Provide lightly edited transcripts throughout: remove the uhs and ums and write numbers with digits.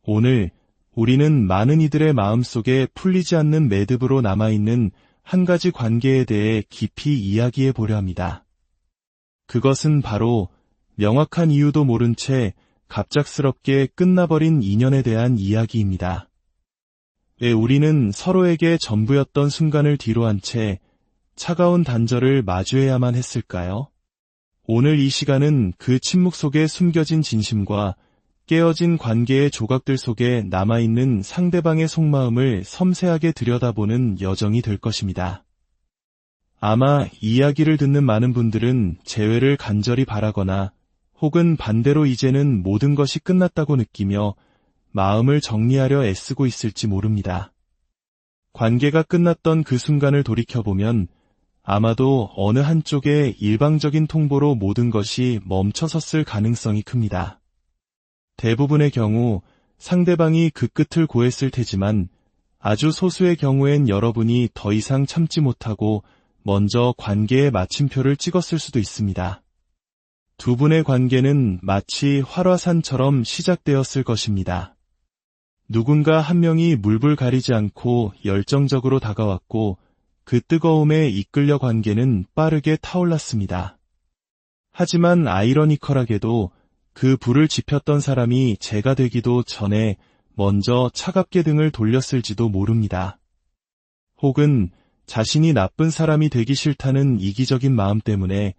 오늘 우리는 많은 이들의 마음속에 풀리지 않는 매듭으로 남아있는 한 가지 관계에 대해 깊이 이야기해 보려 합니다. 그것은 바로 명확한 이유도 모른 채 갑작스럽게 끝나버린 인연에 대한 이야기입니다. 왜 우리는 서로에게 전부였던 순간을 뒤로한 채 차가운 단절을 마주해야만 했을까요? 오늘 이 시간은 그 침묵 속에 숨겨진 진심과 깨어진 관계의 조각들 속에 남아있는 상대방의 속마음을 섬세하게 들여다보는 여정이 될 것입니다. 아마 이 이야기를 듣는 많은 분들은 재회를 간절히 바라거나 혹은 반대로 이제는 모든 것이 끝났다고 느끼며 마음을 정리하려 애쓰고 있을지 모릅니다. 관계가 끝났던 그 순간을 돌이켜보면 아마도 어느 한쪽의 일방적인 통보로 모든 것이 멈춰섰을 가능성이 큽니다. 대부분의 경우 상대방이 그 끝을 고했을 테지만 아주 소수의 경우엔 여러분이 더 이상 참지 못하고 먼저 관계의 마침표를 찍었을 수도 있습니다. 두 분의 관계는 마치 활화산처럼 시작되었을 것입니다. 누군가 한 명이 물불 가리지 않고 열정적으로 다가왔고 그 뜨거움에 이끌려 관계는 빠르게 타올랐습니다. 하지만 아이러니컬하게도 그 불을 지폈던 사람이 제가 되기도 전에 먼저 차갑게 등을 돌렸을지도 모릅니다. 혹은 자신이 나쁜 사람이 되기 싫다는 이기적인 마음 때문에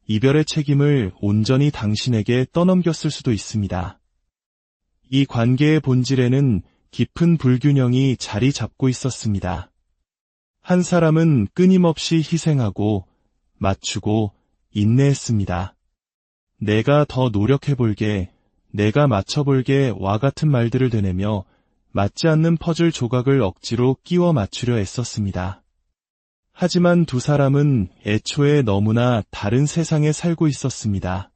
이별의 책임을 온전히 당신에게 떠넘겼을 수도 있습니다. 이 관계의 본질에는 깊은 불균형이 자리 잡고 있었습니다. 한 사람은 끊임없이 희생하고 맞추고 인내했습니다. 내가 더 노력해볼게, 내가 맞춰볼게 와 같은 말들을 되뇌며 맞지 않는 퍼즐 조각을 억지로 끼워 맞추려 애썼습니다. 하지만 두 사람은 애초에 너무나 다른 세상에 살고 있었습니다.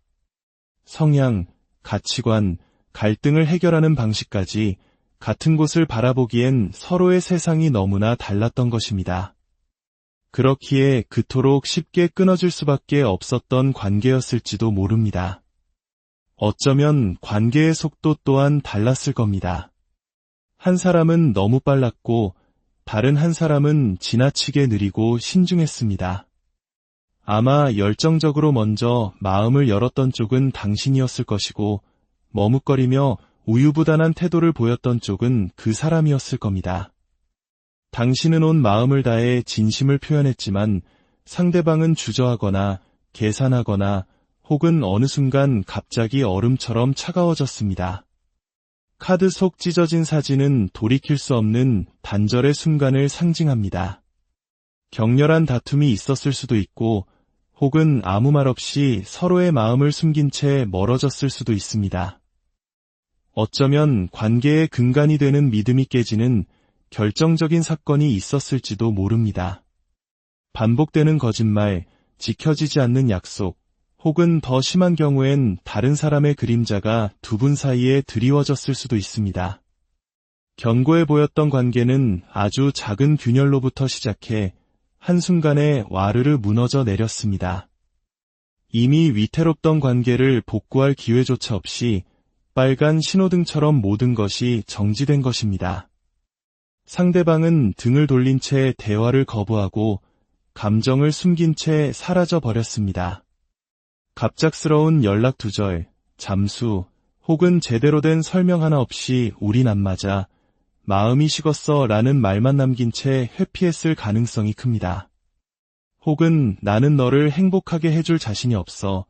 성향, 가치관, 갈등을 해결하는 방식까지 같은 곳을 바라보기엔 서로의 세상이 너무나 달랐던 것입니다. 그렇기에 그토록 쉽게 끊어질 수밖에 없었던 관계였을지도 모릅니다. 어쩌면 관계의 속도 또한 달랐을 겁니다. 한 사람은 너무 빨랐고 다른 한 사람은 지나치게 느리고 신중했습니다. 아마 열정적으로 먼저 마음을 열었던 쪽은 당신이었을 것이고 머뭇거리며 우유부단한 태도를 보였던 쪽은 그 사람이었을 겁니다. 당신은 온 마음을 다해 진심을 표현했지만 상대방은 주저하거나 계산하거나 혹은 어느 순간 갑자기 얼음처럼 차가워졌습니다. 카드 속 찢어진 사진은 돌이킬 수 없는 단절의 순간을 상징합니다. 격렬한 다툼이 있었을 수도 있고 혹은 아무 말 없이 서로의 마음을 숨긴 채 멀어졌을 수도 있습니다. 어쩌면 관계의 근간이 되는 믿음이 깨지는 결정적인 사건이 있었을지도 모릅니다. 반복되는 거짓말, 지켜지지 않는 약속, 혹은 더 심한 경우엔 다른 사람의 그림자가 두 분 사이에 드리워졌을 수도 있습니다. 견고해 보였던 관계는 아주 작은 균열로부터 시작해 한순간에 와르르 무너져 내렸습니다. 이미 위태롭던 관계를 복구할 기회조차 없이 빨간 신호등처럼 모든 것이 정지된 것입니다. 상대방은 등을 돌린 채 대화를 거부하고 감정을 숨긴 채 사라져 버렸습니다. 갑작스러운 연락 두절, 잠수, 혹은 제대로 된 설명 하나 없이 우린 안 맞아, 마음이 식었어 라는 말만 남긴 채 회피했을 가능성이 큽니다. 혹은 나는 너를 행복하게 해줄 자신이 없어,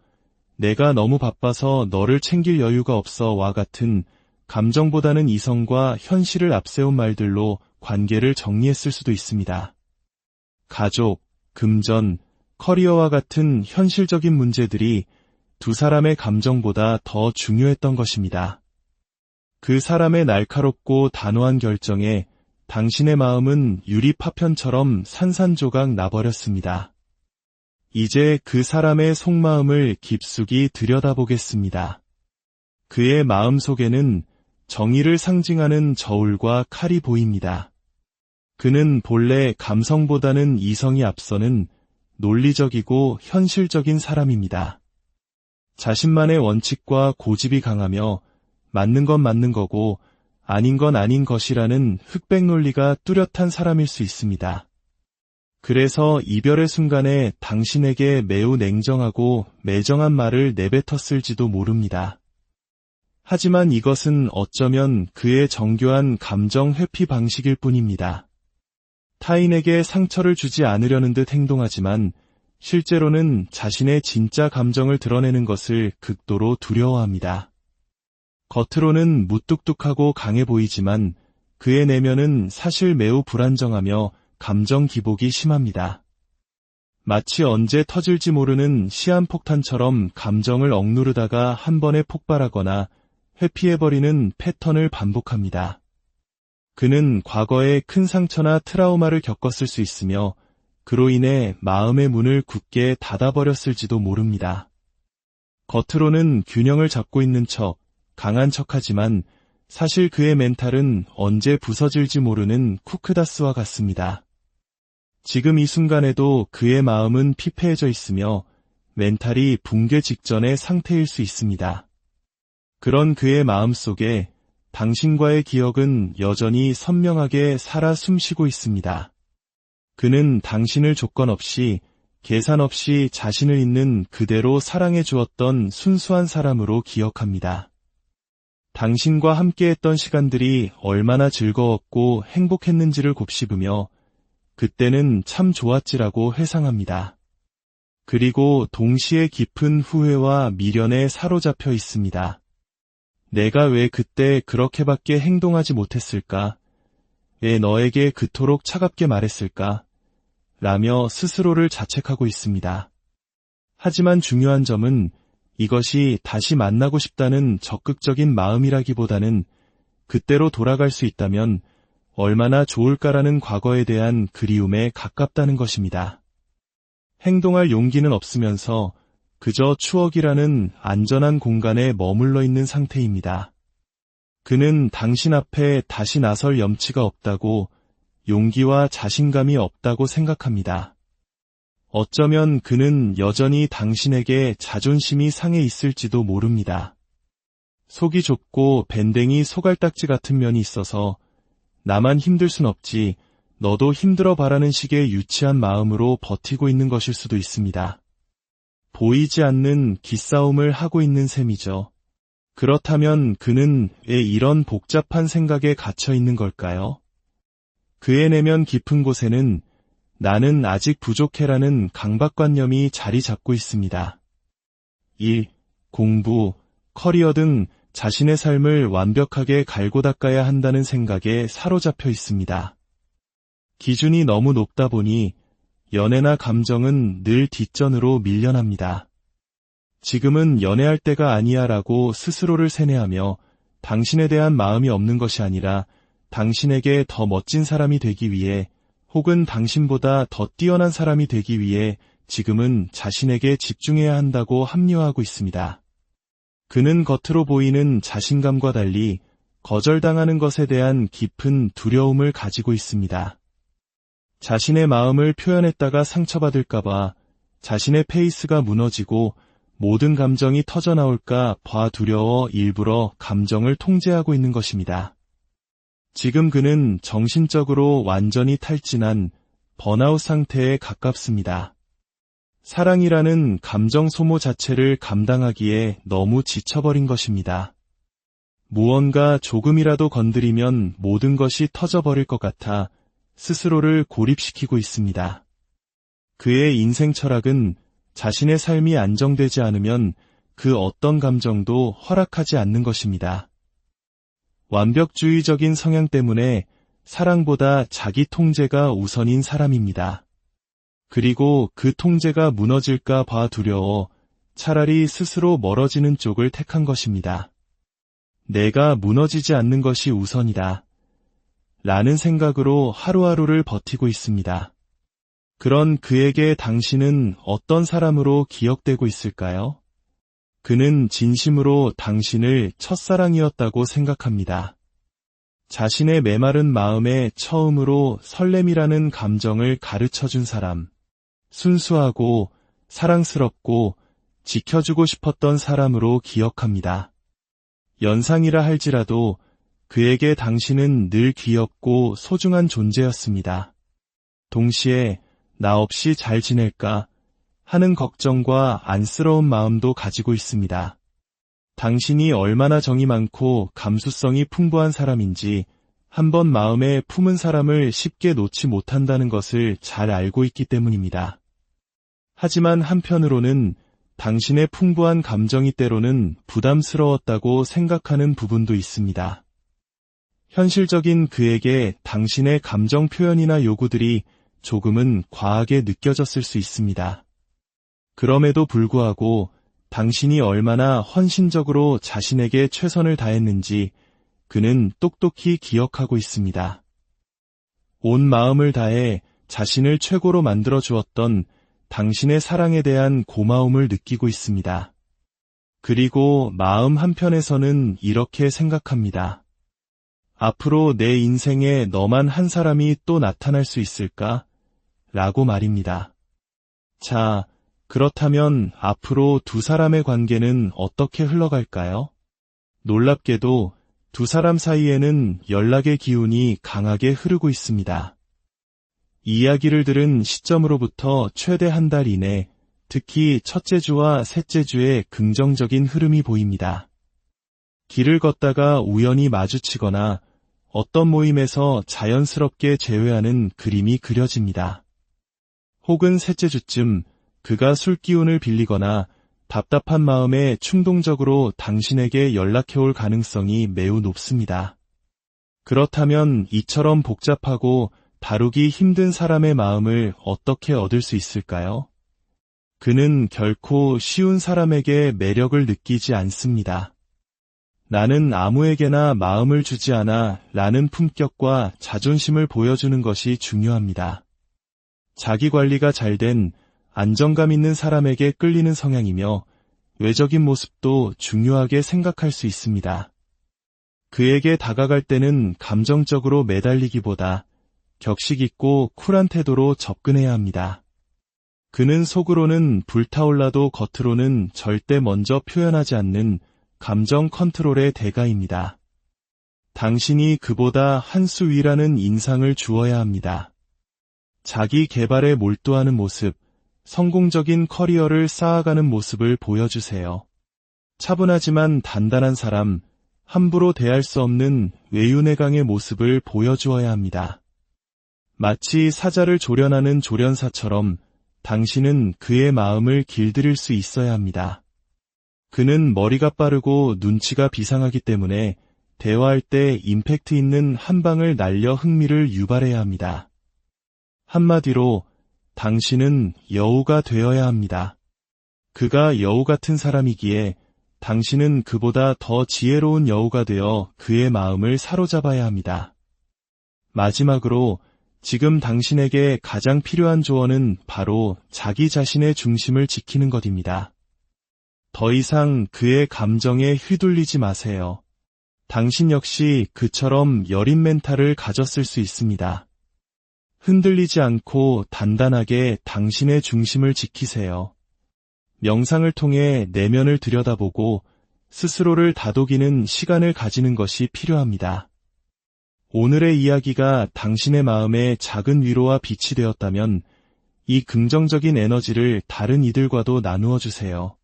내가 너무 바빠서 너를 챙길 여유가 없어 와 같은 감정보다는 이성과 현실을 앞세운 말들로 관계를 정리했을 수도 있습니다. 가족, 금전, 커리어와 같은 현실적인 문제들이 두 사람의 감정보다 더 중요했던 것입니다. 그 사람의 날카롭고 단호한 결정에 당신의 마음은 유리 파편처럼 산산조각 나버렸습니다. 이제 그 사람의 속마음을 깊숙이 들여다보겠습니다. 그의 마음 속에는 정의를 상징하는 저울과 칼이 보입니다. 그는 본래 감성보다는 이성이 앞서는 논리적이고 현실적인 사람입니다. 자신만의 원칙과 고집이 강하며 맞는 건 맞는 거고 아닌 건 아닌 것이라는 흑백 논리가 뚜렷한 사람일 수 있습니다. 그래서 이별의 순간에 당신에게 매우 냉정하고 매정한 말을 내뱉었을지도 모릅니다. 하지만 이것은 어쩌면 그의 정교한 감정 회피 방식일 뿐입니다. 타인에게 상처를 주지 않으려는 듯 행동하지만 실제로는 자신의 진짜 감정을 드러내는 것을 극도로 두려워합니다. 겉으로는 무뚝뚝하고 강해 보이지만 그의 내면은 사실 매우 불안정하며 감정 기복이 심합니다. 마치 언제 터질지 모르는 시한폭탄처럼 감정을 억누르다가 한 번에 폭발하거나 회피해버리는 패턴을 반복합니다. 그는 과거에 큰 상처나 트라우마를 겪었을 수 있으며 그로 인해 마음의 문을 굳게 닫아버렸을지도 모릅니다. 겉으로는 균형을 잡고 있는 척, 강한 척하지만 사실 그의 멘탈은 언제 부서질지 모르는 쿠크다스와 같습니다. 지금 이 순간에도 그의 마음은 피폐해져 있으며 멘탈이 붕괴 직전의 상태일 수 있습니다. 그런 그의 마음 속에 당신과의 기억은 여전히 선명하게 살아 숨쉬고 있습니다. 그는 당신을 조건 없이, 계산 없이 자신을 있는 그대로 사랑해 주었던 순수한 사람으로 기억합니다. 당신과 함께했던 시간들이 얼마나 즐거웠고 행복했는지를 곱씹으며 그때는 참 좋았지라고 회상합니다. 그리고 동시에 깊은 후회와 미련에 사로잡혀 있습니다. 내가 왜 그때 그렇게밖에 행동하지 못했을까? 왜 너에게 그토록 차갑게 말했을까? 라며 스스로를 자책하고 있습니다. 하지만 중요한 점은 이것이 다시 만나고 싶다는 적극적인 마음이라기보다는 그때로 돌아갈 수 있다면 얼마나 좋을까라는 과거에 대한 그리움에 가깝다는 것입니다. 행동할 용기는 없으면서 그저 추억이라는 안전한 공간에 머물러 있는 상태입니다. 그는 당신 앞에 다시 나설 염치가 없다고, 용기와 자신감이 없다고 생각합니다. 어쩌면 그는 여전히 당신에게 자존심이 상해 있을지도 모릅니다. 속이 좁고 밴댕이 소갈딱지 같은 면이 있어서 나만 힘들 순 없지, 너도 힘들어 바라는 식의 유치한 마음으로 버티고 있는 것일 수도 있습니다. 보이지 않는 기싸움을 하고 있는 셈이죠. 그렇다면 그는 왜 이런 복잡한 생각에 갇혀 있는 걸까요? 그의 내면 깊은 곳에는 나는 아직 부족해라는 강박관념이 자리 잡고 있습니다. 일, 공부, 커리어 등 자신의 삶을 완벽하게 갈고 닦아야 한다는 생각에 사로잡혀 있습니다. 기준이 너무 높다 보니 연애나 감정은 늘 뒷전으로 밀려납니다. 지금은 연애할 때가 아니야 라고 스스로를 세뇌하며 당신에 대한 마음이 없는 것이 아니라 당신에게 더 멋진 사람이 되기 위해 혹은 당신보다 더 뛰어난 사람이 되기 위해 지금은 자신에게 집중해야 한다고 합리화하고 있습니다. 그는 겉으로 보이는 자신감과 달리 거절당하는 것에 대한 깊은 두려움을 가지고 있습니다. 자신의 마음을 표현했다가 상처받을까봐, 자신의 페이스가 무너지고 모든 감정이 터져나올까 봐 두려워 일부러 감정을 통제하고 있는 것입니다. 지금 그는 정신적으로 완전히 탈진한 번아웃 상태에 가깝습니다. 사랑이라는 감정 소모 자체를 감당하기에 너무 지쳐버린 것입니다. 무언가 조금이라도 건드리면 모든 것이 터져버릴 것 같아 스스로를 고립시키고 있습니다. 그의 인생 철학은 자신의 삶이 안정되지 않으면 그 어떤 감정도 허락하지 않는 것입니다. 완벽주의적인 성향 때문에 사랑보다 자기 통제가 우선인 사람입니다. 그리고 그 통제가 무너질까 봐 두려워 차라리 스스로 멀어지는 쪽을 택한 것입니다. 내가 무너지지 않는 것이 우선이다. 라는 생각으로 하루하루를 버티고 있습니다. 그런 그에게 당신은 어떤 사람으로 기억되고 있을까요? 그는 진심으로 당신을 첫사랑이었다고 생각합니다. 자신의 메마른 마음에 처음으로 설렘이라는 감정을 가르쳐준 사람, 순수하고 사랑스럽고 지켜주고 싶었던 사람으로 기억합니다. 연상이라 할지라도 그에게 당신은 늘 귀엽고 소중한 존재였습니다. 동시에 나 없이 잘 지낼까 하는 걱정과 안쓰러운 마음도 가지고 있습니다. 당신이 얼마나 정이 많고 감수성이 풍부한 사람인지 한번 마음에 품은 사람을 쉽게 놓지 못한다는 것을 잘 알고 있기 때문입니다. 하지만 한편으로는 당신의 풍부한 감정이 때로는 부담스러웠다고 생각하는 부분도 있습니다. 현실적인 그에게 당신의 감정 표현이나 요구들이 조금은 과하게 느껴졌을 수 있습니다. 그럼에도 불구하고 당신이 얼마나 헌신적으로 자신에게 최선을 다했는지 그는 똑똑히 기억하고 있습니다. 온 마음을 다해 자신을 최고로 만들어 주었던 당신의 사랑에 대한 고마움을 느끼고 있습니다. 그리고 마음 한편에서는 이렇게 생각합니다. 앞으로 내 인생에 너만 한 사람이 또 나타날 수 있을까? 라고 말입니다. 자, 그렇다면 앞으로 두 사람의 관계는 어떻게 흘러갈까요? 놀랍게도 두 사람 사이에는 연락의 기운이 강하게 흐르고 있습니다. 이야기를 들은 시점으로부터 최대 한 달 이내, 특히 첫째 주와 셋째 주에 긍정적인 흐름이 보입니다. 길을 걷다가 우연히 마주치거나 어떤 모임에서 자연스럽게 재회하는 그림이 그려집니다. 혹은 셋째 주쯤 그가 술기운을 빌리거나 답답한 마음에 충동적으로 당신에게 연락해올 가능성이 매우 높습니다. 그렇다면 이처럼 복잡하고 다루기 힘든 사람의 마음을 어떻게 얻을 수 있을까요? 그는 결코 쉬운 사람에게 매력을 느끼지 않습니다. 나는 아무에게나 마음을 주지 않아 라는 품격과 자존심을 보여주는 것이 중요합니다. 자기 관리가 잘된 안정감 있는 사람에게 끌리는 성향이며 외적인 모습도 중요하게 생각할 수 있습니다. 그에게 다가갈 때는 감정적으로 매달리기보다 격식 있고 쿨한 태도로 접근해야 합니다. 그는 속으로는 불타올라도 겉으로는 절대 먼저 표현하지 않는 감정 컨트롤의 대가입니다. 당신이 그보다 한 수 위라는 인상을 주어야 합니다. 자기 개발에 몰두하는 모습, 성공적인 커리어를 쌓아가는 모습을 보여주세요. 차분하지만 단단한 사람, 함부로 대할 수 없는 외유내강의 모습을 보여주어야 합니다. 마치 사자를 조련하는 조련사처럼 당신은 그의 마음을 길들일 수 있어야 합니다. 그는 머리가 빠르고 눈치가 비상하기 때문에 대화할 때 임팩트 있는 한 방을 날려 흥미를 유발해야 합니다. 한마디로 당신은 여우가 되어야 합니다. 그가 여우 같은 사람이기에 당신은 그보다 더 지혜로운 여우가 되어 그의 마음을 사로잡아야 합니다. 마지막으로 지금 당신에게 가장 필요한 조언은 바로 자기 자신의 중심을 지키는 것입니다. 더 이상 그의 감정에 휘둘리지 마세요. 당신 역시 그처럼 여린 멘탈을 가졌을 수 있습니다. 흔들리지 않고 단단하게 당신의 중심을 지키세요. 명상을 통해 내면을 들여다보고 스스로를 다독이는 시간을 가지는 것이 필요합니다. 오늘의 이야기가 당신의 마음에 작은 위로와 빛이 되었다면 이 긍정적인 에너지를 다른 이들과도 나누어 주세요.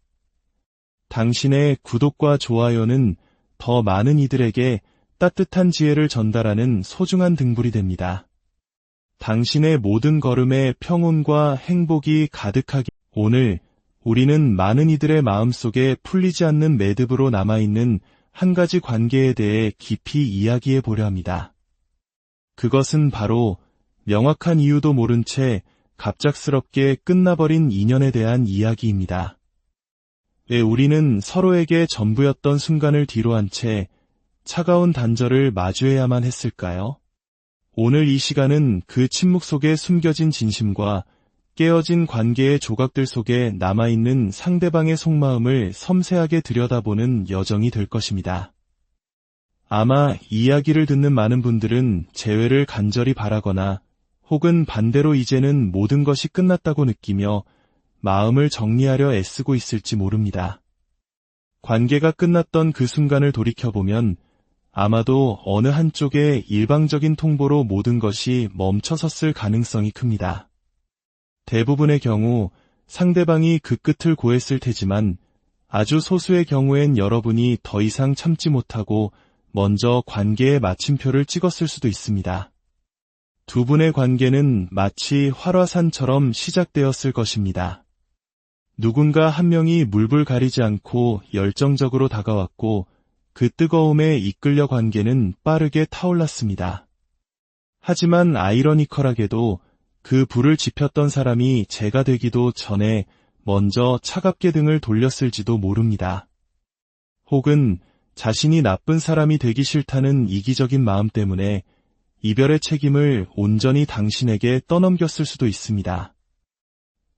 당신의 구독과 좋아요는 더 많은 이들에게 따뜻한 지혜를 전달하는 소중한 등불이 됩니다. 당신의 모든 걸음에 평온과 행복이 가득하기. 오늘 우리는 많은 이들의 마음속에 풀리지 않는 매듭으로 남아있는 한 가지 관계에 대해 깊이 이야기해 보려 합니다. 그것은 바로 명확한 이유도 모른 채 갑작스럽게 끝나버린 인연에 대한 이야기입니다. 왜 우리는 서로에게 전부였던 순간을 뒤로한 채 차가운 단절을 마주해야만 했을까요? 오늘 이 시간은 그 침묵 속에 숨겨진 진심과 깨어진 관계의 조각들 속에 남아있는 상대방의 속마음을 섬세하게 들여다보는 여정이 될 것입니다. 아마 이야기를 듣는 많은 분들은 재회를 간절히 바라거나 혹은 반대로 이제는 모든 것이 끝났다고 느끼며 마음을 정리하려 애쓰고 있을지 모릅니다. 관계가 끝났던 그 순간을 돌이켜보면 아마도 어느 한쪽의 일방적인 통보로 모든 것이 멈춰섰을 가능성이 큽니다. 대부분의 경우 상대방이 그 끝을 고했을 테지만 아주 소수의 경우엔 여러분이 더 이상 참지 못하고 먼저 관계의 마침표를 찍었을 수도 있습니다. 두 분의 관계는 마치 활화산처럼 시작되었을 것입니다. 누군가 한 명이 물불 가리지 않고 열정적으로 다가왔고 그 뜨거움에 이끌려 관계는 빠르게 타올랐습니다. 하지만 아이러니컬하게도 그 불을 지폈던 사람이 제가 되기도 전에 먼저 차갑게 등을 돌렸을지도 모릅니다. 혹은 자신이 나쁜 사람이 되기 싫다는 이기적인 마음 때문에 이별의 책임을 온전히 당신에게 떠넘겼을 수도 있습니다.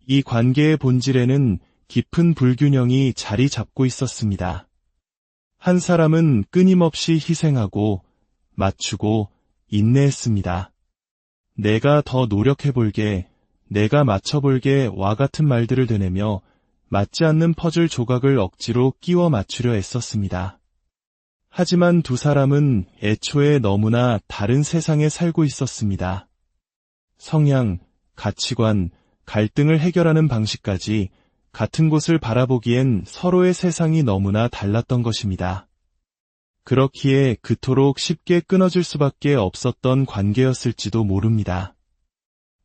이 관계의 본질에는 깊은 불균형이 자리 잡고 있었습니다. 한 사람은 끊임없이 희생하고 맞추고 인내했습니다. 내가 더 노력해볼게, 내가 맞춰볼게 와 같은 말들을 되뇌며 맞지 않는 퍼즐 조각을 억지로 끼워 맞추려 애썼습니다. 하지만 두 사람은 애초에 너무나 다른 세상에 살고 있었습니다. 성향, 가치관, 갈등을 해결하는 방식까지 같은 곳을 바라보기엔 서로의 세상이 너무나 달랐던 것입니다. 그렇기에 그토록 쉽게 끊어질 수밖에 없었던 관계였을지도 모릅니다.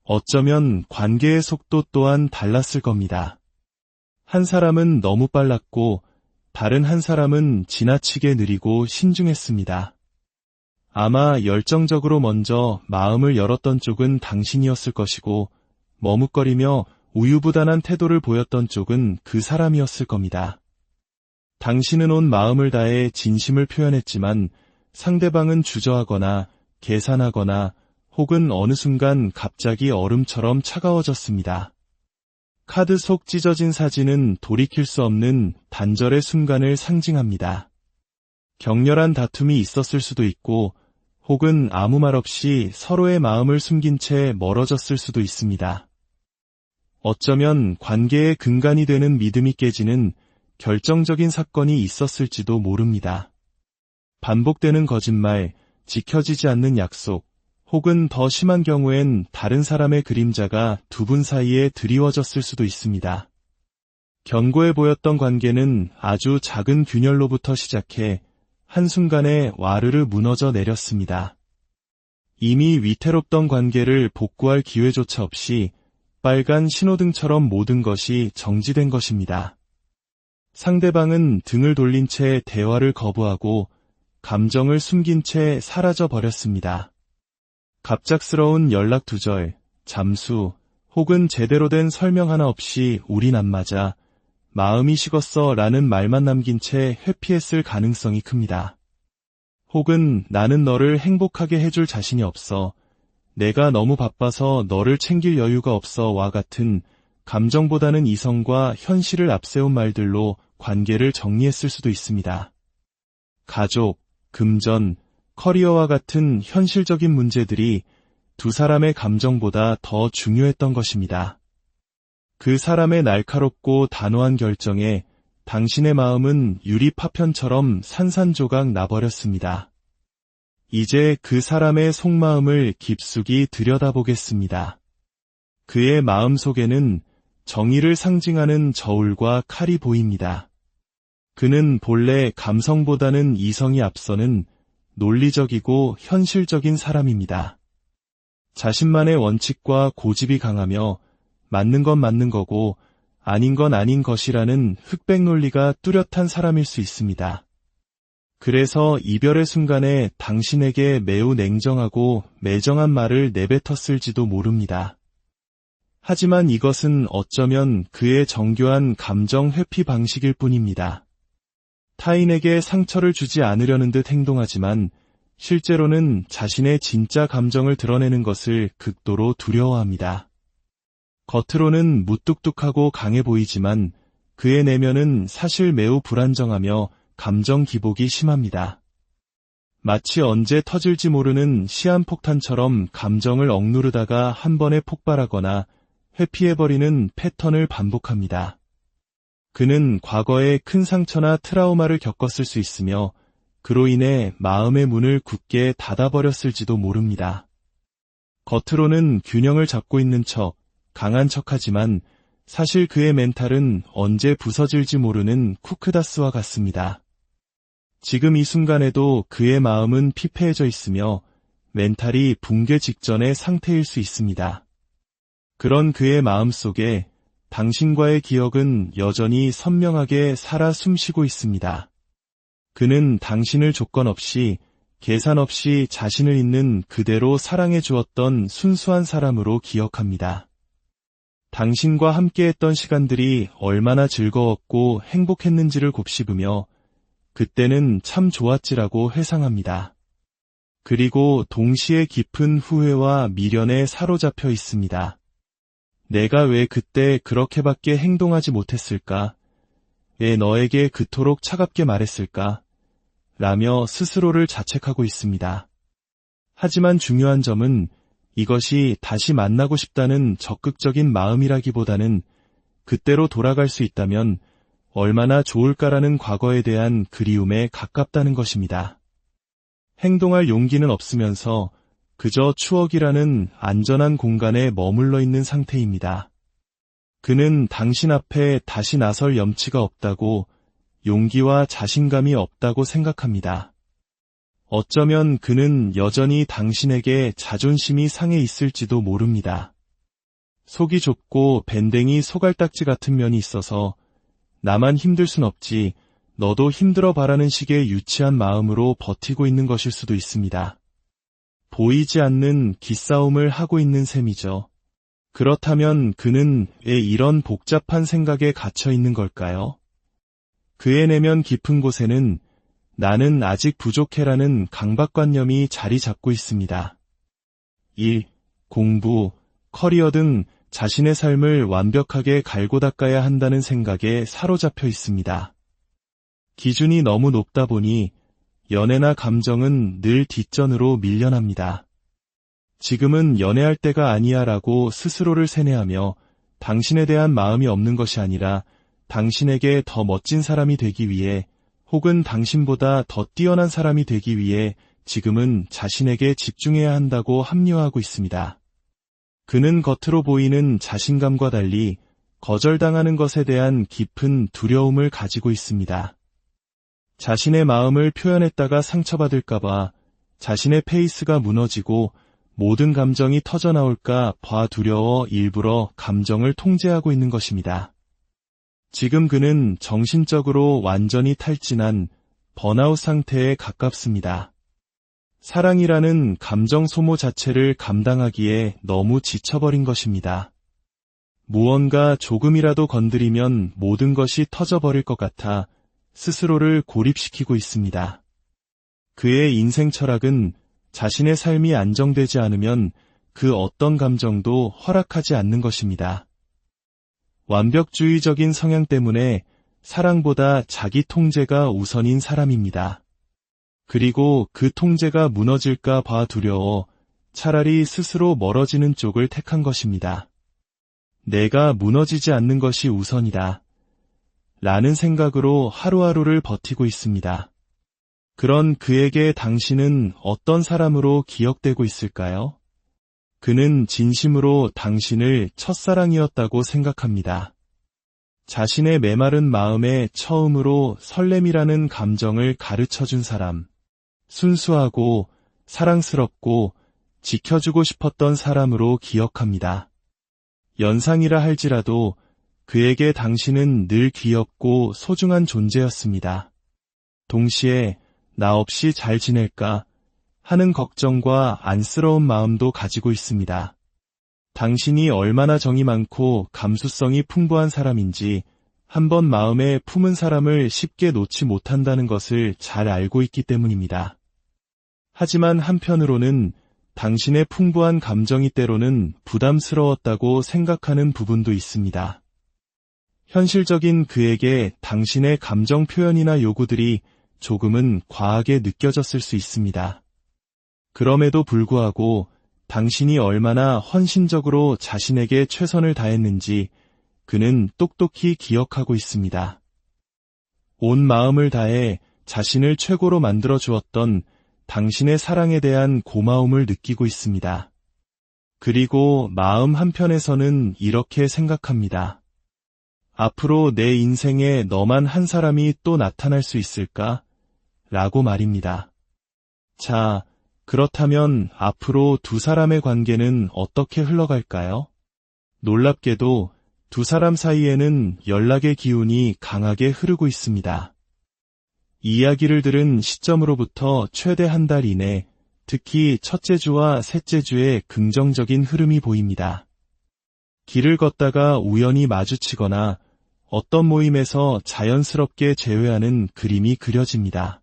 어쩌면 관계의 속도 또한 달랐을 겁니다. 한 사람은 너무 빨랐고 다른 한 사람은 지나치게 느리고 신중했습니다. 아마 열정적으로 먼저 마음을 열었던 쪽은 당신이었을 것이고 머뭇거리며 우유부단한 태도를 보였던 쪽은 그 사람이었을 겁니다. 당신은 온 마음을 다해 진심을 표현했지만 상대방은 주저하거나 계산하거나 혹은 어느 순간 갑자기 얼음처럼 차가워졌습니다. 카드 속 찢어진 사진은 돌이킬 수 없는 단절의 순간을 상징합니다. 격렬한 다툼이 있었을 수도 있고 혹은 아무 말 없이 서로의 마음을 숨긴 채 멀어졌을 수도 있습니다. 어쩌면 관계의 근간이 되는 믿음이 깨지는 결정적인 사건이 있었을지도 모릅니다. 반복되는 거짓말, 지켜지지 않는 약속, 혹은 더 심한 경우엔 다른 사람의 그림자가 두 분 사이에 드리워졌을 수도 있습니다. 견고해 보였던 관계는 아주 작은 균열로부터 시작해 한순간에 와르르 무너져 내렸습니다. 이미 위태롭던 관계를 복구할 기회조차 없이 빨간 신호등처럼 모든 것이 정지된 것입니다. 상대방은 등을 돌린 채 대화를 거부하고 감정을 숨긴 채 사라져 버렸습니다. 갑작스러운 연락 두절, 잠수, 혹은 제대로 된 설명 하나 없이 우린 안 맞아, 마음이 식었어 라는 말만 남긴 채 회피했을 가능성이 큽니다. 혹은 나는 너를 행복하게 해줄 자신이 없어, 내가 너무 바빠서 너를 챙길 여유가 없어 와 같은 감정보다는 이성과 현실을 앞세운 말들로 관계를 정리했을 수도 있습니다. 가족, 금전, 커리어와 같은 현실적인 문제들이 두 사람의 감정보다 더 중요했던 것입니다. 그 사람의 날카롭고 단호한 결정에 당신의 마음은 유리 파편처럼 산산조각 나버렸습니다. 이제 그 사람의 속마음을 깊숙이 들여다보겠습니다. 그의 마음 속에는 정의를 상징하는 저울과 칼이 보입니다. 그는 본래 감성보다는 이성이 앞서는 논리적이고 현실적인 사람입니다. 자신만의 원칙과 고집이 강하며 맞는 건 맞는 거고 아닌 건 아닌 것이라는 흑백 논리가 뚜렷한 사람일 수 있습니다. 그래서 이별의 순간에 당신에게 매우 냉정하고 매정한 말을 내뱉었을지도 모릅니다. 하지만 이것은 어쩌면 그의 정교한 감정 회피 방식일 뿐입니다. 타인에게 상처를 주지 않으려는 듯 행동하지만 실제로는 자신의 진짜 감정을 드러내는 것을 극도로 두려워합니다. 겉으로는 무뚝뚝하고 강해 보이지만 그의 내면은 사실 매우 불안정하며 감정 기복이 심합니다. 마치 언제 터질지 모르는 시한폭탄처럼 감정을 억누르다가 한 번에 폭발하거나 회피해버리는 패턴을 반복합니다. 그는 과거에 큰 상처나 트라우마를 겪었을 수 있으며 그로 인해 마음의 문을 굳게 닫아버렸을지도 모릅니다. 겉으로는 균형을 잡고 있는 척, 강한 척하지만 사실 그의 멘탈은 언제 부서질지 모르는 쿠크다스와 같습니다. 지금 이 순간에도 그의 마음은 피폐해져 있으며 멘탈이 붕괴 직전의 상태일 수 있습니다. 그런 그의 마음 속에 당신과의 기억은 여전히 선명하게 살아 숨쉬고 있습니다. 그는 당신을 조건 없이, 계산 없이 자신을 있는 그대로 사랑해 주었던 순수한 사람으로 기억합니다. 당신과 함께했던 시간들이 얼마나 즐거웠고 행복했는지를 곱씹으며 그때는 참 좋았지라고 회상합니다. 그리고 동시에 깊은 후회와 미련에 사로잡혀 있습니다. 내가 왜 그때 그렇게밖에 행동하지 못했을까? 왜 너에게 그토록 차갑게 말했을까? 라며 스스로를 자책하고 있습니다. 하지만 중요한 점은 이것이 다시 만나고 싶다는 적극적인 마음이라기보다는 그때로 돌아갈 수 있다면 얼마나 좋을까라는 과거에 대한 그리움에 가깝다는 것입니다. 행동할 용기는 없으면서 그저 추억이라는 안전한 공간에 머물러 있는 상태입니다. 그는 당신 앞에 다시 나설 염치가 없다고, 용기와 자신감이 없다고 생각합니다. 어쩌면 그는 여전히 당신에게 자존심이 상해 있을지도 모릅니다. 속이 좁고 밴댕이 소갈딱지 같은 면이 있어서 나만 힘들 순 없지, 너도 힘들어 바라는 식의 유치한 마음으로 버티고 있는 것일 수도 있습니다. 보이지 않는 기싸움을 하고 있는 셈이죠. 그렇다면 그는 왜 이런 복잡한 생각에 갇혀 있는 걸까요? 그의 내면 깊은 곳에는 나는 아직 부족해라는 강박관념이 자리 잡고 있습니다. 일, 공부, 커리어 등 자신의 삶을 완벽하게 갈고 닦아야 한다는 생각에 사로잡혀 있습니다. 기준이 너무 높다 보니 연애나 감정은 늘 뒷전으로 밀려납니다. 지금은 연애할 때가 아니야 라고 스스로를 세뇌하며 당신에 대한 마음이 없는 것이 아니라 당신에게 더 멋진 사람이 되기 위해 혹은 당신보다 더 뛰어난 사람이 되기 위해 지금은 자신에게 집중해야 한다고 합리화하고 있습니다. 그는 겉으로 보이는 자신감과 달리 거절당하는 것에 대한 깊은 두려움을 가지고 있습니다. 자신의 마음을 표현했다가 상처받을까봐, 자신의 페이스가 무너지고 모든 감정이 터져나올까 봐 두려워 일부러 감정을 통제하고 있는 것입니다. 지금 그는 정신적으로 완전히 탈진한 번아웃 상태에 가깝습니다. 사랑이라는 감정 소모 자체를 감당하기에 너무 지쳐버린 것입니다. 무언가 조금이라도 건드리면 모든 것이 터져버릴 것 같아 스스로를 고립시키고 있습니다. 그의 인생 철학은 자신의 삶이 안정되지 않으면 그 어떤 감정도 허락하지 않는 것입니다. 완벽주의적인 성향 때문에 사랑보다 자기 통제가 우선인 사람입니다. 그리고 그 통제가 무너질까 봐 두려워 차라리 스스로 멀어지는 쪽을 택한 것입니다. 내가 무너지지 않는 것이 우선이다. 라는 생각으로 하루하루를 버티고 있습니다. 그런 그에게 당신은 어떤 사람으로 기억되고 있을까요? 그는 진심으로 당신을 첫사랑이었다고 생각합니다. 자신의 메마른 마음에 처음으로 설렘이라는 감정을 가르쳐준 사람, 순수하고 사랑스럽고 지켜주고 싶었던 사람으로 기억합니다. 연상이라 할지라도 그에게 당신은 늘 귀엽고 소중한 존재였습니다. 동시에 나 없이 잘 지낼까 하는 걱정과 안쓰러운 마음도 가지고 있습니다. 당신이 얼마나 정이 많고 감수성이 풍부한 사람인지 한번 마음에 품은 사람을 쉽게 놓지 못한다는 것을 잘 알고 있기 때문입니다. 하지만 한편으로는 당신의 풍부한 감정이 때로는 부담스러웠다고 생각하는 부분도 있습니다. 현실적인 그에게 당신의 감정 표현이나 요구들이 조금은 과하게 느껴졌을 수 있습니다. 그럼에도 불구하고 당신이 얼마나 헌신적으로 자신에게 최선을 다했는지 그는 똑똑히 기억하고 있습니다. 온 마음을 다해 자신을 최고로 만들어 주었던 당신의 사랑에 대한 고마움을 느끼고 있습니다. 그리고 마음 한편에서는 이렇게 생각합니다. 앞으로 내 인생에 너만 한 사람이 또 나타날 수 있을까? 라고 말입니다. 자, 그렇다면 앞으로 두 사람의 관계는 어떻게 흘러갈까요? 놀랍게도 두 사람 사이에는 연락의 기운이 강하게 흐르고 있습니다. 이 이야기를 들은 시점으로부터 최대 한 달 이내, 특히 첫째 주와 셋째 주에 긍정적인 흐름이 보입니다. 길을 걷다가 우연히 마주치거나 어떤 모임에서 자연스럽게 재회하는 그림이 그려집니다.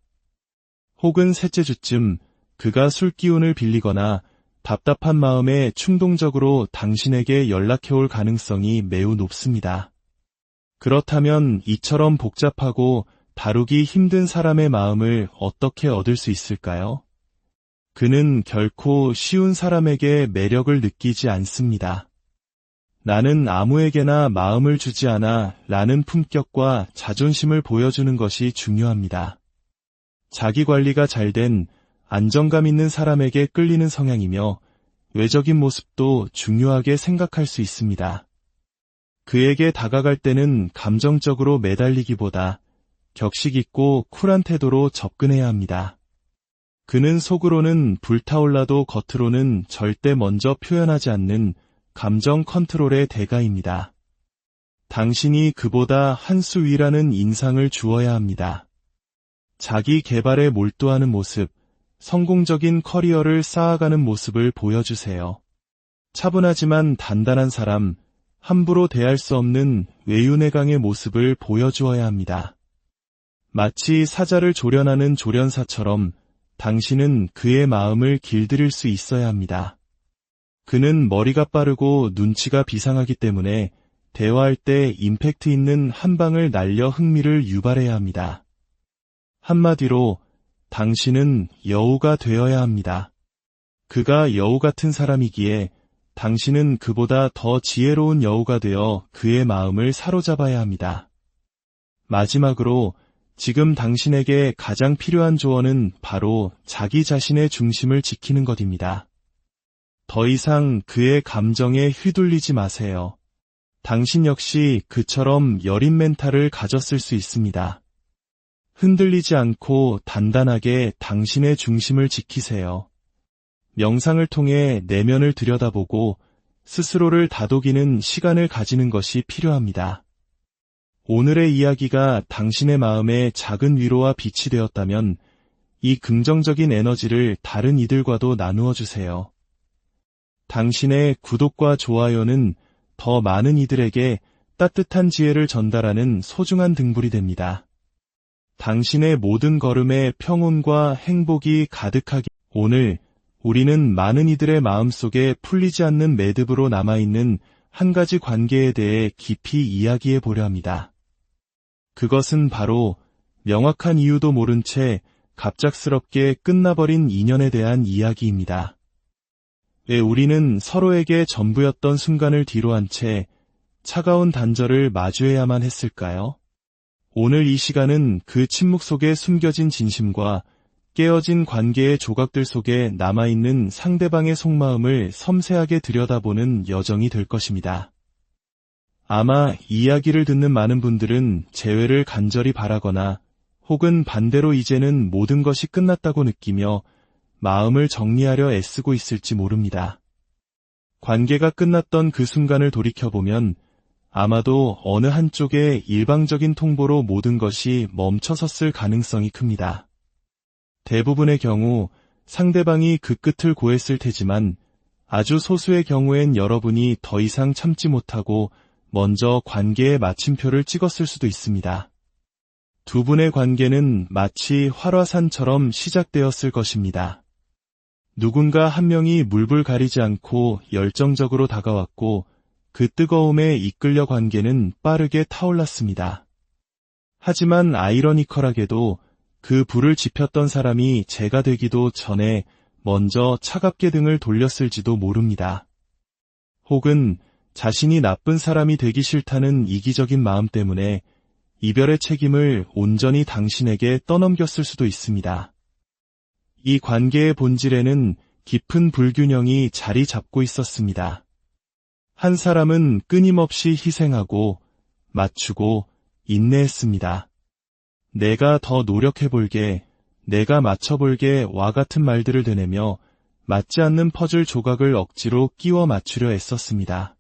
혹은 셋째 주쯤 그가 술기운을 빌리거나 답답한 마음에 충동적으로 당신에게 연락해올 가능성이 매우 높습니다. 그렇다면 이처럼 복잡하고 다루기 힘든 사람의 마음을 어떻게 얻을 수 있을까요? 그는 결코 쉬운 사람에게 매력을 느끼지 않습니다. 나는 아무에게나 마음을 주지 않아 라는 품격과 자존심을 보여주는 것이 중요합니다. 자기 관리가 잘된 안정감 있는 사람에게 끌리는 성향이며 외적인 모습도 중요하게 생각할 수 있습니다. 그에게 다가갈 때는 감정적으로 매달리기보다 격식 있고 쿨한 태도로 접근해야 합니다. 그는 속으로는 불타올라도 겉으로는 절대 먼저 표현하지 않는 감정 컨트롤의 대가입니다. 당신이 그보다 한 수 위라는 인상을 주어야 합니다. 자기 개발에 몰두하는 모습, 성공적인 커리어를 쌓아가는 모습을 보여주세요. 차분하지만 단단한 사람, 함부로 대할 수 없는 외유내강의 모습을 보여주어야 합니다. 마치 사자를 조련하는 조련사처럼 당신은 그의 마음을 길들일 수 있어야 합니다. 그는 머리가 빠르고 눈치가 비상하기 때문에 대화할 때 임팩트 있는 한 방을 날려 흥미를 유발해야 합니다. 한마디로 당신은 여우가 되어야 합니다. 그가 여우 같은 사람이기에 당신은 그보다 더 지혜로운 여우가 되어 그의 마음을 사로잡아야 합니다. 마지막으로 지금 당신에게 가장 필요한 조언은 바로 자기 자신의 중심을 지키는 것입니다. 더 이상 그의 감정에 휘둘리지 마세요. 당신 역시 그처럼 여린 멘탈을 가졌을 수 있습니다. 흔들리지 않고 단단하게 당신의 중심을 지키세요. 명상을 통해 내면을 들여다보고 스스로를 다독이는 시간을 가지는 것이 필요합니다. 오늘의 이야기가 당신의 마음에 작은 위로와 빛이 되었다면 이 긍정적인 에너지를 다른 이들과도 나누어 주세요. 당신의 구독과 좋아요는 더 많은 이들에게 따뜻한 지혜를 전달하는 소중한 등불이 됩니다. 당신의 모든 걸음에 평온과 행복이 가득하게. 오늘 우리는 많은 이들의 마음속에 풀리지 않는 매듭으로 남아있는 한 가지 관계에 대해 깊이 이야기해 보려 합니다. 그것은 바로 명확한 이유도 모른 채 갑작스럽게 끝나버린 인연에 대한 이야기입니다. 왜 우리는 서로에게 전부였던 순간을 뒤로한 채 차가운 단절을 마주해야만 했을까요? 오늘 이 시간은 그 침묵 속에 숨겨진 진심과 깨어진 관계의 조각들 속에 남아있는 상대방의 속마음을 섬세하게 들여다보는 여정이 될 것입니다. 아마 이 이야기를 듣는 많은 분들은 재회를 간절히 바라거나 혹은 반대로 이제는 모든 것이 끝났다고 느끼며 마음을 정리하려 애쓰고 있을지 모릅니다. 관계가 끝났던 그 순간을 돌이켜보면 아마도 어느 한쪽의 일방적인 통보로 모든 것이 멈춰섰을 가능성이 큽니다. 대부분의 경우 상대방이 그 끝을 고했을 테지만 아주 소수의 경우엔 여러분이 더 이상 참지 못하고 먼저 관계의 마침표를 찍었을 수도 있습니다. 두 분의 관계는 마치 활화산처럼 시작되었을 것입니다. 누군가 한 명이 물불 가리지 않고 열정적으로 다가왔고 그 뜨거움에 이끌려 관계는 빠르게 타올랐습니다. 하지만 아이러니컬하게도 그 불을 지폈던 사람이 제가 되기도 전에 먼저 차갑게 등을 돌렸을지도 모릅니다. 혹은 자신이 나쁜 사람이 되기 싫다는 이기적인 마음 때문에 이별의 책임을 온전히 당신에게 떠넘겼을 수도 있습니다. 이 관계의 본질에는 깊은 불균형이 자리 잡고 있었습니다. 한 사람은 끊임없이 희생하고 맞추고 인내했습니다. 내가 더 노력해볼게, 내가 맞춰볼게 와 같은 말들을 되뇌며 맞지 않는 퍼즐 조각을 억지로 끼워 맞추려 애썼습니다.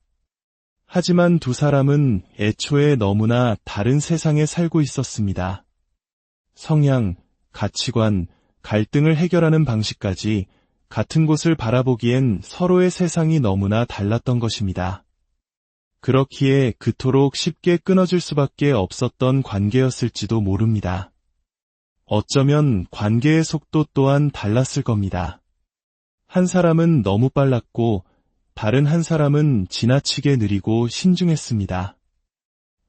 하지만 두 사람은 애초에 너무나 다른 세상에 살고 있었습니다. 성향, 가치관, 갈등을 해결하는 방식까지 같은 곳을 바라보기엔 서로의 세상이 너무나 달랐던 것입니다. 그렇기에 그토록 쉽게 끊어질 수밖에 없었던 관계였을지도 모릅니다. 어쩌면 관계의 속도 또한 달랐을 겁니다. 한 사람은 너무 빨랐고 다른 한 사람은 지나치게 느리고 신중했습니다.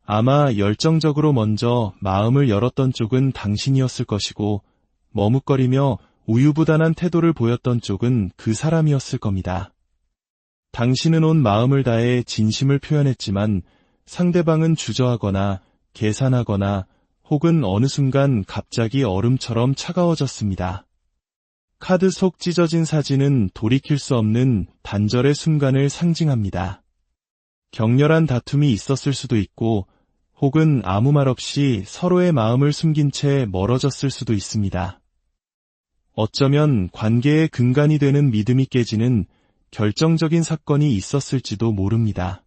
아마 열정적으로 먼저 마음을 열었던 쪽은 당신이었을 것이고 머뭇거리며 우유부단한 태도를 보였던 쪽은 그 사람이었을 겁니다. 당신은 온 마음을 다해 진심을 표현했지만 상대방은 주저하거나 계산하거나 혹은 어느 순간 갑자기 얼음처럼 차가워졌습니다. 카드 속 찢어진 사진은 돌이킬 수 없는 단절의 순간을 상징합니다. 격렬한 다툼이 있었을 수도 있고 혹은 아무 말 없이 서로의 마음을 숨긴 채 멀어졌을 수도 있습니다. 어쩌면 관계의 근간이 되는 믿음이 깨지는 결정적인 사건이 있었을지도 모릅니다.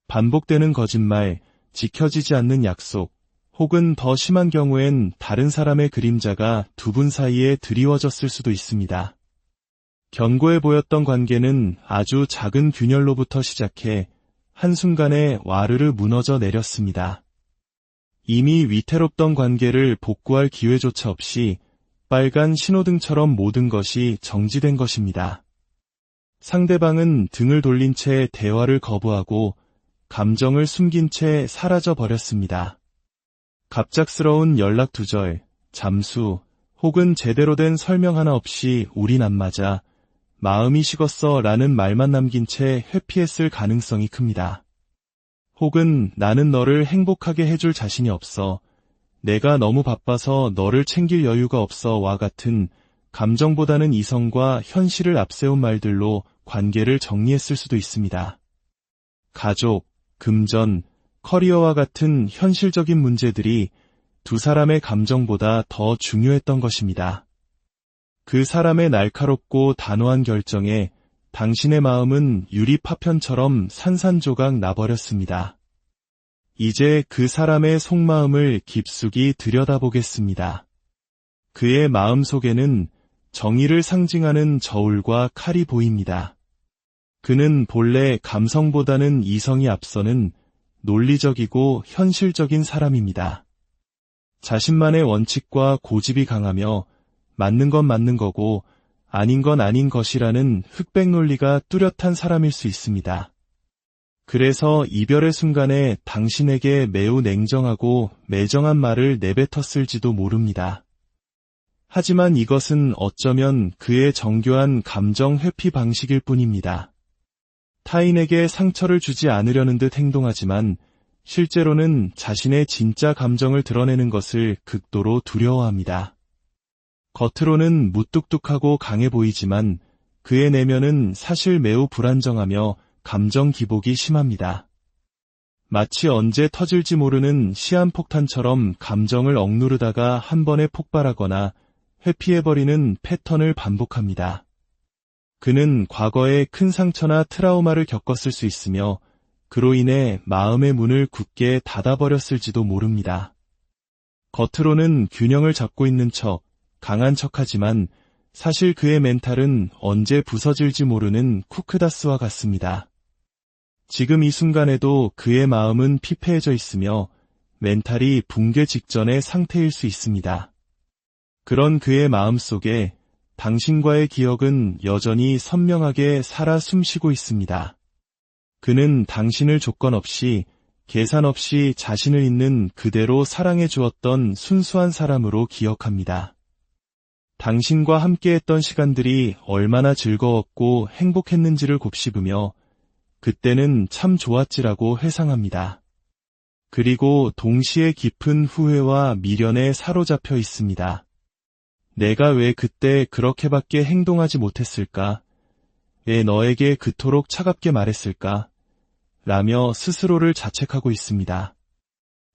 반복되는 거짓말, 지켜지지 않는 약속, 혹은 더 심한 경우엔 다른 사람의 그림자가 두 분 사이에 드리워졌을 수도 있습니다. 견고해 보였던 관계는 아주 작은 균열로부터 시작해 한순간에 와르르 무너져 내렸습니다. 이미 위태롭던 관계를 복구할 기회조차 없이 빨간 신호등처럼 모든 것이 정지된 것입니다. 상대방은 등을 돌린 채 대화를 거부하고 감정을 숨긴 채 사라져 버렸습니다. 갑작스러운 연락 두절, 잠수, 혹은 제대로 된 설명 하나 없이 우린 안 맞아, 마음이 식었어 라는 말만 남긴 채 회피했을 가능성이 큽니다. 혹은 나는 너를 행복하게 해줄 자신이 없어, 내가 너무 바빠서 너를 챙길 여유가 없어 와 같은 감정보다는 이성과 현실을 앞세운 말들로 관계를 정리했을 수도 있습니다. 가족, 금전, 커리어와 같은 현실적인 문제들이 두 사람의 감정보다 더 중요했던 것입니다. 그 사람의 날카롭고 단호한 결정에 당신의 마음은 유리 파편처럼 산산조각 나버렸습니다. 이제 그 사람의 속마음을 깊숙이 들여다보겠습니다. 그의 마음 속에는 정의를 상징하는 저울과 칼이 보입니다. 그는 본래 감성보다는 이성이 앞서는 논리적이고 현실적인 사람입니다. 자신만의 원칙과 고집이 강하며 맞는 건 맞는 거고 아닌 건 아닌 것이라는 흑백 논리가 뚜렷한 사람일 수 있습니다. 그래서 이별의 순간에 당신에게 매우 냉정하고 매정한 말을 내뱉었을지도 모릅니다. 하지만 이것은 어쩌면 그의 정교한 감정 회피 방식일 뿐입니다. 타인에게 상처를 주지 않으려는 듯 행동하지만 실제로는 자신의 진짜 감정을 드러내는 것을 극도로 두려워합니다. 겉으로는 무뚝뚝하고 강해 보이지만 그의 내면은 사실 매우 불안정하며 감정 기복이 심합니다. 마치 언제 터질지 모르는 시한폭탄처럼 감정을 억누르다가 한 번에 폭발하거나 회피해버리는 패턴을 반복합니다. 그는 과거에 큰 상처나 트라우마를 겪었을 수 있으며 그로 인해 마음의 문을 굳게 닫아버렸을지도 모릅니다. 겉으로는 균형을 잡고 있는 척, 강한 척하지만 사실 그의 멘탈은 언제 부서질지 모르는 쿠크다스와 같습니다. 지금 이 순간에도 그의 마음은 피폐해져 있으며 멘탈이 붕괴 직전의 상태일 수 있습니다. 그런 그의 마음 속에 당신과의 기억은 여전히 선명하게 살아 숨쉬고 있습니다. 그는 당신을 조건 없이, 계산 없이 자신을 있는 그대로 사랑해 주었던 순수한 사람으로 기억합니다. 당신과 함께했던 시간들이 얼마나 즐거웠고 행복했는지를 곱씹으며 그때는 참 좋았지라고 회상합니다. 그리고 동시에 깊은 후회와 미련에 사로잡혀 있습니다. 내가 왜 그때 그렇게밖에 행동하지 못했을까? 왜 너에게 그토록 차갑게 말했을까? 라며 스스로를 자책하고 있습니다.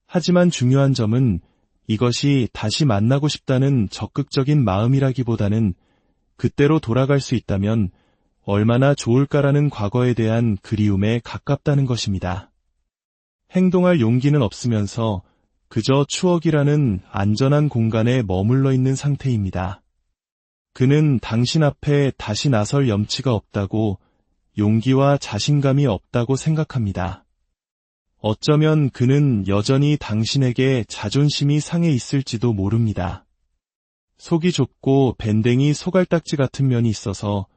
하지만 중요한 점은 이것이 다시 만나고 싶다는 적극적인 마음이라기보다는 그때로 돌아갈 수 있다면 얼마나 좋을까라는 과거에 대한 그리움에 가깝다는 것입니다. 행동할 용기는 없으면서 그저 추억이라는 안전한 공간에 머물러 있는 상태입니다. 그는 당신 앞에 다시 나설 염치가 없다고, 용기와 자신감이 없다고 생각합니다. 어쩌면 그는 여전히 당신에게 자존심이 상해 있을지도 모릅니다. 속이 좁고 밴댕이 소갈딱지 같은 면이 있어서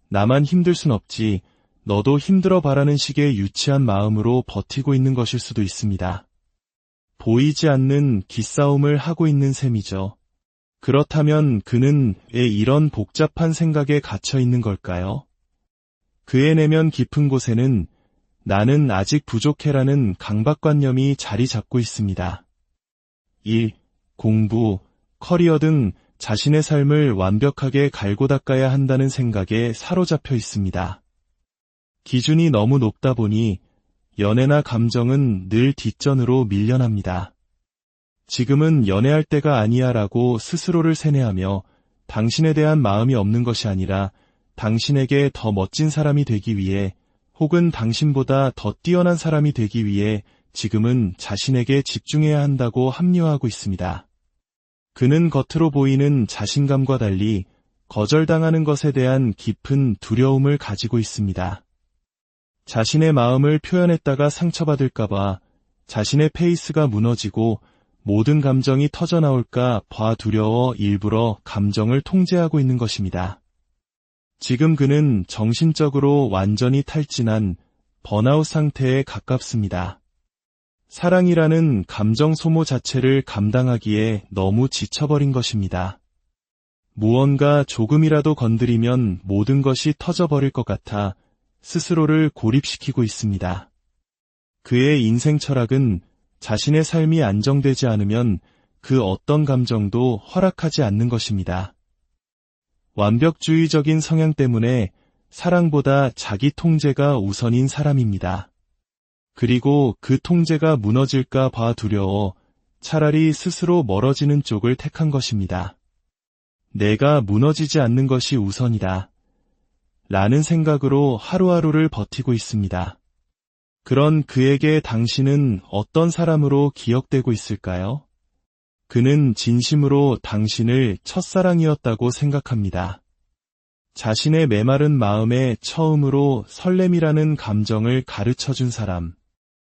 나만 힘들 순 없지, 너도 힘들어 바라는 식의 유치한 마음으로 버티고 있는 것일 수도 있습니다. 보이지 않는 기싸움을 하고 있는 셈이죠. 그렇다면 그는 왜 이런 복잡한 생각에 갇혀 있는 걸까요? 그의 내면 깊은 곳에는 나는 아직 부족해라는 강박관념이 자리 잡고 있습니다. 일, 공부, 커리어 등 자신의 삶을 완벽하게 갈고 닦아야 한다는 생각에 사로잡혀 있습니다. 기준이 너무 높다 보니 연애나 감정은 늘 뒷전으로 밀려납니다. 지금은 연애할 때가 아니야 라고 스스로를 세뇌하며 당신에 대한 마음이 없는 것이 아니라 당신에게 더 멋진 사람이 되기 위해 혹은 당신보다 더 뛰어난 사람이 되기 위해 지금은 자신에게 집중해야 한다고 합리화하고 있습니다. 그는 겉으로 보이는 자신감과 달리 거절당하는 것에 대한 깊은 두려움을 가지고 있습니다. 자신의 마음을 표현했다가 상처받을까봐, 자신의 페이스가 무너지고 모든 감정이 터져나올까 봐 두려워 일부러 감정을 통제하고 있는 것입니다. 지금 그는 정신적으로 완전히 탈진한 번아웃 상태에 가깝습니다. 사랑이라는 감정 소모 자체를 감당하기에 너무 지쳐버린 것입니다. 무언가 조금이라도 건드리면 모든 것이 터져버릴 것 같아 스스로를 고립시키고 있습니다. 그의 인생 철학은 자신의 삶이 안정되지 않으면 그 어떤 감정도 허락하지 않는 것입니다. 완벽주의적인 성향 때문에 사랑보다 자기 통제가 우선인 사람입니다. 그리고 그 통제가 무너질까 봐 두려워 차라리 스스로 멀어지는 쪽을 택한 것입니다. 내가 무너지지 않는 것이 우선이다. 라는 생각으로 하루하루를 버티고 있습니다. 그런 그에게 당신은 어떤 사람으로 기억되고 있을까요? 그는 진심으로 당신을 첫사랑이었다고 생각합니다. 자신의 메마른 마음에 처음으로 설렘이라는 감정을 가르쳐준 사람,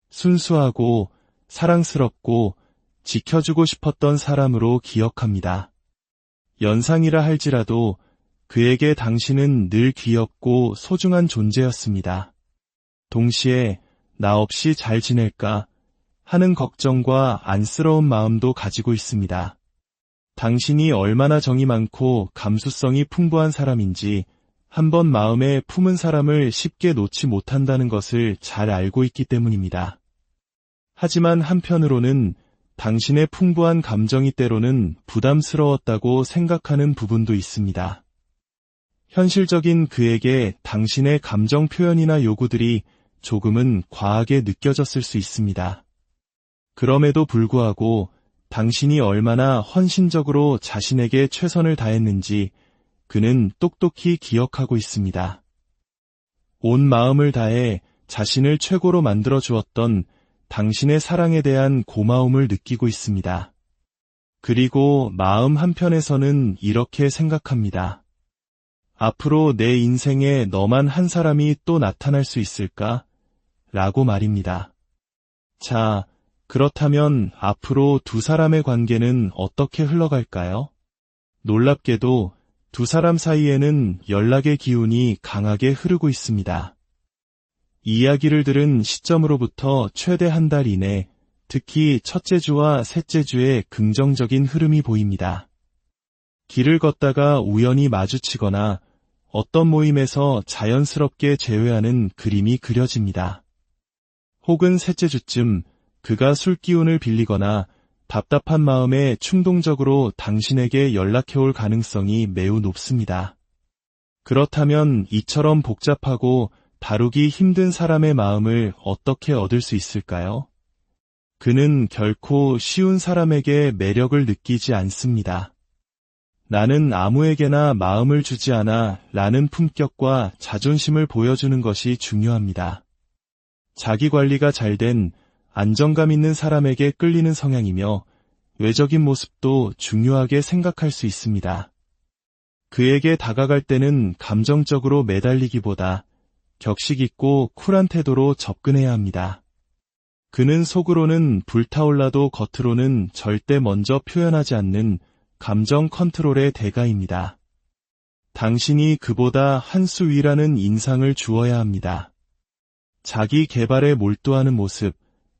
순수하고 사랑스럽고 지켜주고 싶었던 사람으로 기억합니다. 연상이라 할지라도 그에게 당신은 늘 귀엽고 소중한 존재였습니다. 동시에 나 없이 잘 지낼까 하는 걱정과 안쓰러운 마음도 가지고 있습니다. 당신이 얼마나 정이 많고 감수성이 풍부한 사람인지 한번 마음에 품은 사람을 쉽게 놓지 못한다는 것을 잘 알고 있기 때문입니다. 하지만 한편으로는 당신의 풍부한 감정이 때로는 부담스러웠다고 생각하는 부분도 있습니다. 현실적인 그에게 당신의 감정 표현이나 요구들이 조금은 과하게 느껴졌을 수 있습니다. 그럼에도 불구하고 당신이 얼마나 헌신적으로 자신에게 최선을 다했는지 그는 똑똑히 기억하고 있습니다. 온 마음을 다해 자신을 최고로 만들어 주었던 당신의 사랑에 대한 고마움을 느끼고 있습니다. 그리고 마음 한편에서는 이렇게 생각합니다. 앞으로 내 인생에 너만 한 사람이 또 나타날 수 있을까? 라고 말입니다. 자, 그렇다면 앞으로 두 사람의 관계는 어떻게 흘러갈까요? 놀랍게도 두 사람 사이에는 연락의 기운이 강하게 흐르고 있습니다. 이야기를 들은 시점으로부터 최대 한 달 이내, 특히 첫째 주와 셋째 주에 긍정적인 흐름이 보입니다. 길을 걷다가 우연히 마주치거나 어떤 모임에서 자연스럽게 재회하는 그림이 그려집니다. 혹은 셋째 주쯤 그가 술 기운을 빌리거나 답답한 마음에 충동적으로 당신에게 연락해올 가능성이 매우 높습니다. 그렇다면 이처럼 복잡하고 다루기 힘든 사람의 마음을 어떻게 얻을 수 있을까요? 그는 결코 쉬운 사람에게 매력을 느끼지 않습니다. 나는 아무에게나 마음을 주지 않아 라는 품격과 자존심을 보여주는 것이 중요합니다. 자기 관리가 잘된 안정감 있는 사람에게 끌리는 성향이며 외적인 모습도 중요하게 생각할 수 있습니다. 그에게 다가갈 때는 감정적으로 매달리기보다 격식 있고 쿨한 태도로 접근해야 합니다. 그는 속으로는 불타올라도 겉으로는 절대 먼저 표현하지 않는 감정 컨트롤의 대가입니다. 당신이 그보다 한 수 위라는 인상을 주어야 합니다. 자기 개발에 몰두하는 모습,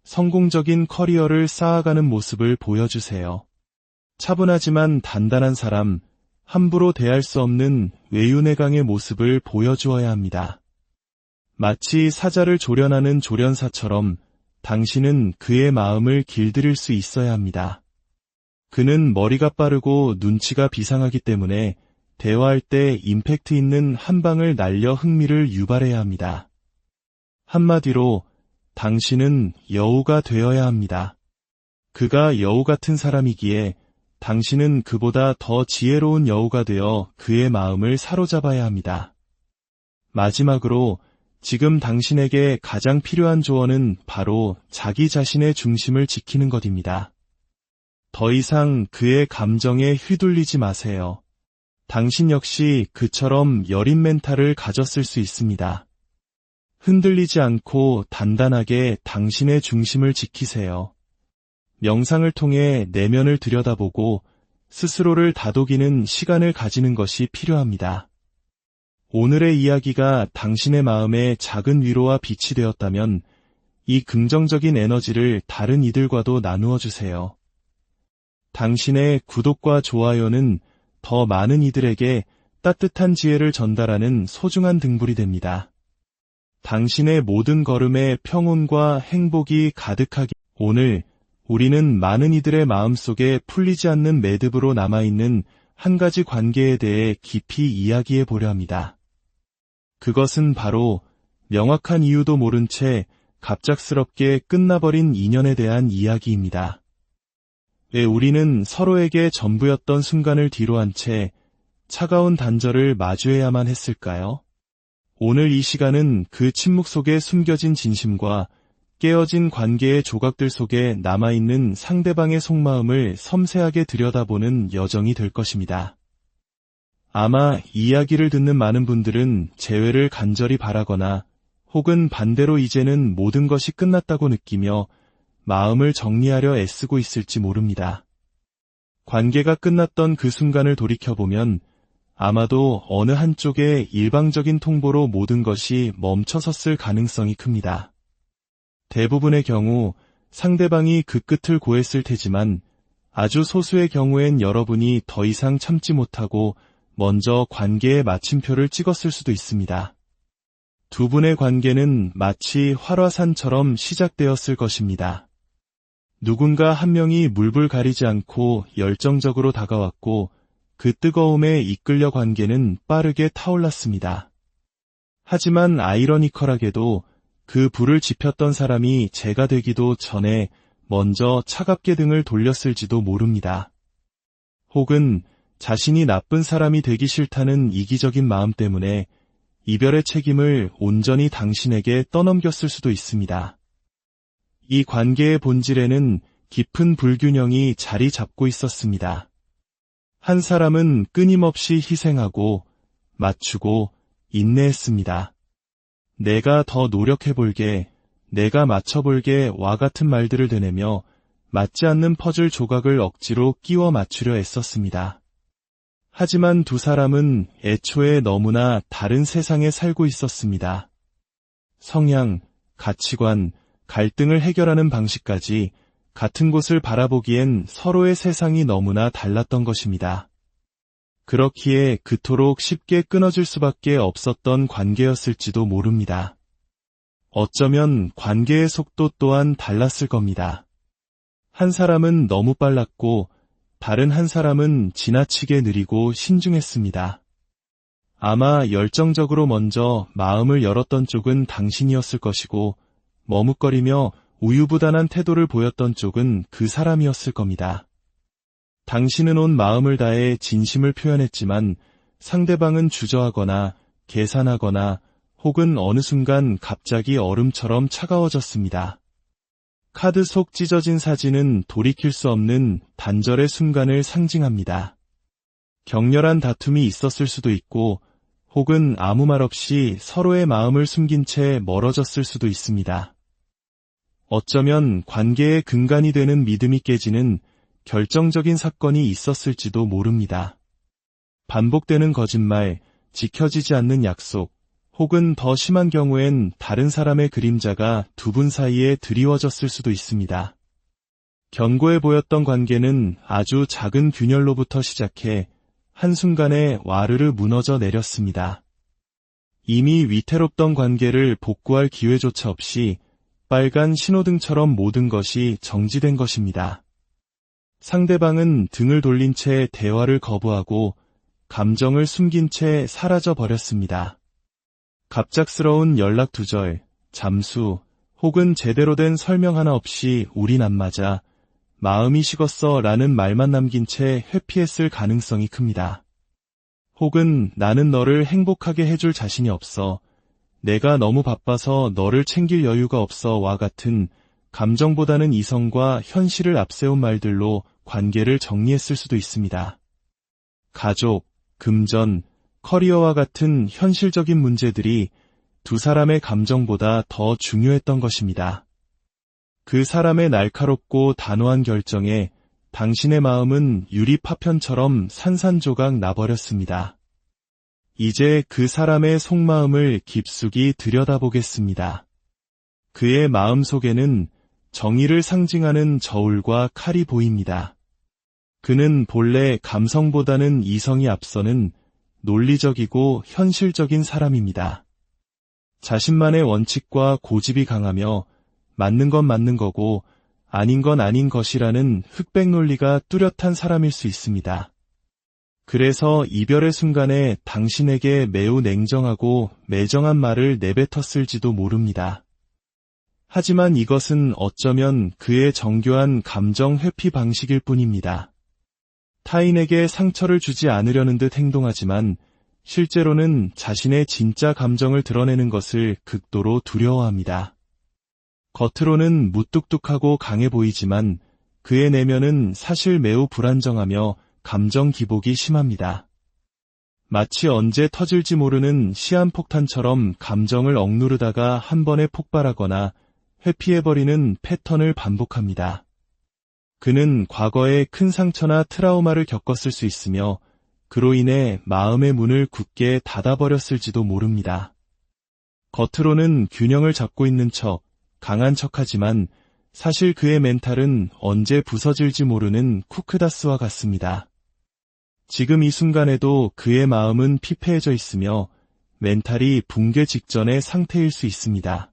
성공적인 커리어를 쌓아가는 모습을 보여주세요. 차분하지만 단단한 사람, 함부로 대할 수 없는 외유내강의 모습을 보여주어야 합니다. 마치 사자를 조련하는 조련사처럼 당신은 그의 마음을 길들일 수 있어야 합니다. 그는 머리가 빠르고 눈치가 비상하기 때문에 대화할 때 임팩트 있는 한 방을 날려 흥미를 유발해야 합니다. 한마디로 당신은 여우가 되어야 합니다. 그가 여우 같은 사람이기에 당신은 그보다 더 지혜로운 여우가 되어 그의 마음을 사로잡아야 합니다. 마지막으로 지금 당신에게 가장 필요한 조언은 바로 자기 자신의 중심을 지키는 것입니다. 더 이상 그의 감정에 휘둘리지 마세요. 당신 역시 그처럼 여린 멘탈을 가졌을 수 있습니다. 흔들리지 않고 단단하게 당신의 중심을 지키세요. 명상을 통해 내면을 들여다보고 스스로를 다독이는 시간을 가지는 것이 필요합니다. 오늘의 이야기가 당신의 마음에 작은 위로와 빛이 되었다면 이 긍정적인 에너지를 다른 이들과도 나누어 주세요. 당신의 구독과 좋아요는 더 많은 이들에게 따뜻한 지혜를 전달하는 소중한 등불이 됩니다. 당신의 모든 걸음에 평온과 행복이 가득하기. 오늘 우리는 많은 이들의 마음속에 풀리지 않는 매듭으로 남아있는 한 가지 관계에 대해 깊이 이야기해 보려 합니다. 그것은 바로 명확한 이유도 모른 채 갑작스럽게 끝나버린 인연에 대한 이야기입니다. 왜 우리는 서로에게 전부였던 순간을 뒤로한 채 차가운 단절을 마주해야만 했을까요? 오늘 이 시간은 그 침묵 속에 숨겨진 진심과 깨어진 관계의 조각들 속에 남아있는 상대방의 속마음을 섬세하게 들여다보는 여정이 될 것입니다. 아마 이야기를 듣는 많은 분들은 재회를 간절히 바라거나 혹은 반대로 이제는 모든 것이 끝났다고 느끼며 마음을 정리하려 애쓰고 있을지 모릅니다. 관계가 끝났던 그 순간을 돌이켜보면 아마도 어느 한쪽의 일방적인 통보로 모든 것이 멈춰섰을 가능성이 큽니다. 대부분의 경우 상대방이 그 끝을 고했을 테지만 아주 소수의 경우엔 여러분이 더 이상 참지 못하고 먼저 관계의 마침표를 찍었을 수도 있습니다. 두 분의 관계는 마치 활화산처럼 시작되었을 것입니다. 누군가 한 명이 물불 가리지 않고 열정적으로 다가왔고 그 뜨거움에 이끌려 관계는 빠르게 타올랐습니다. 하지만 아이러니컬하게도 그 불을 지폈던 사람이 제가 되기도 전에 먼저 차갑게 등을 돌렸을지도 모릅니다. 혹은 자신이 나쁜 사람이 되기 싫다는 이기적인 마음 때문에 이별의 책임을 온전히 당신에게 떠넘겼을 수도 있습니다. 이 관계의 본질에는 깊은 불균형이 자리 잡고 있었습니다. 한 사람은 끊임없이 희생하고 맞추고 인내했습니다. 내가 더 노력해볼게, 내가 맞춰볼게 와 같은 말들을 되뇌며 맞지 않는 퍼즐 조각을 억지로 끼워 맞추려 애썼습니다. 하지만 두 사람은 애초에 너무나 다른 세상에 살고 있었습니다. 성향, 가치관, 갈등을 해결하는 방식까지 같은 곳을 바라보기엔 서로의 세상이 너무나 달랐던 것입니다. 그렇기에 그토록 쉽게 끊어질 수밖에 없었던 관계였을지도 모릅니다. 어쩌면 관계의 속도 또한 달랐을 겁니다. 한 사람은 너무 빨랐고 다른 한 사람은 지나치게 느리고 신중했습니다. 아마 열정적으로 먼저 마음을 열었던 쪽은 당신이었을 것이고 머뭇거리며 우유부단한 태도를 보였던 쪽은 그 사람이었을 겁니다. 당신은 온 마음을 다해 진심을 표현했지만 상대방은 주저하거나 계산하거나 혹은 어느 순간 갑자기 얼음처럼 차가워졌습니다. 카드 속 찢어진 사진은 돌이킬 수 없는 단절의 순간을 상징합니다. 격렬한 다툼이 있었을 수도 있고 혹은 아무 말 없이 서로의 마음을 숨긴 채 멀어졌을 수도 있습니다. 어쩌면 관계의 근간이 되는 믿음이 깨지는 결정적인 사건이 있었을지도 모릅니다. 반복되는 거짓말, 지켜지지 않는 약속, 혹은 더 심한 경우엔 다른 사람의 그림자가 두 분 사이에 드리워졌을 수도 있습니다. 견고해 보였던 관계는 아주 작은 균열로부터 시작해 한순간에 와르르 무너져 내렸습니다. 이미 위태롭던 관계를 복구할 기회조차 없이 빨간 신호등처럼 모든 것이 정지된 것입니다. 상대방은 등을 돌린 채 대화를 거부하고 감정을 숨긴 채 사라져 버렸습니다. 갑작스러운 연락 두절, 잠수, 혹은 제대로 된 설명 하나 없이 우린 안 맞아, 마음이 식었어 라는 말만 남긴 채 회피했을 가능성이 큽니다. 혹은 나는 너를 행복하게 해줄 자신이 없어, 내가 너무 바빠서 너를 챙길 여유가 없어 와 같은 감정보다는 이성과 현실을 앞세운 말들로 관계를 정리했을 수도 있습니다. 가족, 금전, 커리어와 같은 현실적인 문제들이 두 사람의 감정보다 더 중요했던 것입니다. 그 사람의 날카롭고 단호한 결정에 당신의 마음은 유리 파편처럼 산산조각 나버렸습니다. 이제 그 사람의 속마음을 깊숙이 들여다보겠습니다. 그의 마음 속에는 정의를 상징하는 저울과 칼이 보입니다. 그는 본래 감성보다는 이성이 앞서는 논리적이고 현실적인 사람입니다. 자신만의 원칙과 고집이 강하며 맞는 건 맞는 거고 아닌 건 아닌 것이라는 흑백 논리가 뚜렷한 사람일 수 있습니다. 그래서 이별의 순간에 당신에게 매우 냉정하고 매정한 말을 내뱉었을지도 모릅니다. 하지만 이것은 어쩌면 그의 정교한 감정 회피 방식일 뿐입니다. 타인에게 상처를 주지 않으려는 듯 행동하지만 실제로는 자신의 진짜 감정을 드러내는 것을 극도로 두려워합니다. 겉으로는 무뚝뚝하고 강해 보이지만 그의 내면은 사실 매우 불안정하며 감정 기복이 심합니다. 마치 언제 터질지 모르는 시한폭탄처럼 감정을 억누르다가 한 번에 폭발하거나 회피해버리는 패턴을 반복합니다. 그는 과거에 큰 상처나 트라우마를 겪었을 수 있으며 그로 인해 마음의 문을 굳게 닫아버렸을지도 모릅니다. 겉으로는 균형을 잡고 있는 척, 강한 척하지만 사실 그의 멘탈은 언제 부서질지 모르는 쿠크다스와 같습니다. 지금 이 순간에도 그의 마음은 피폐해져 있으며 멘탈이 붕괴 직전의 상태일 수 있습니다.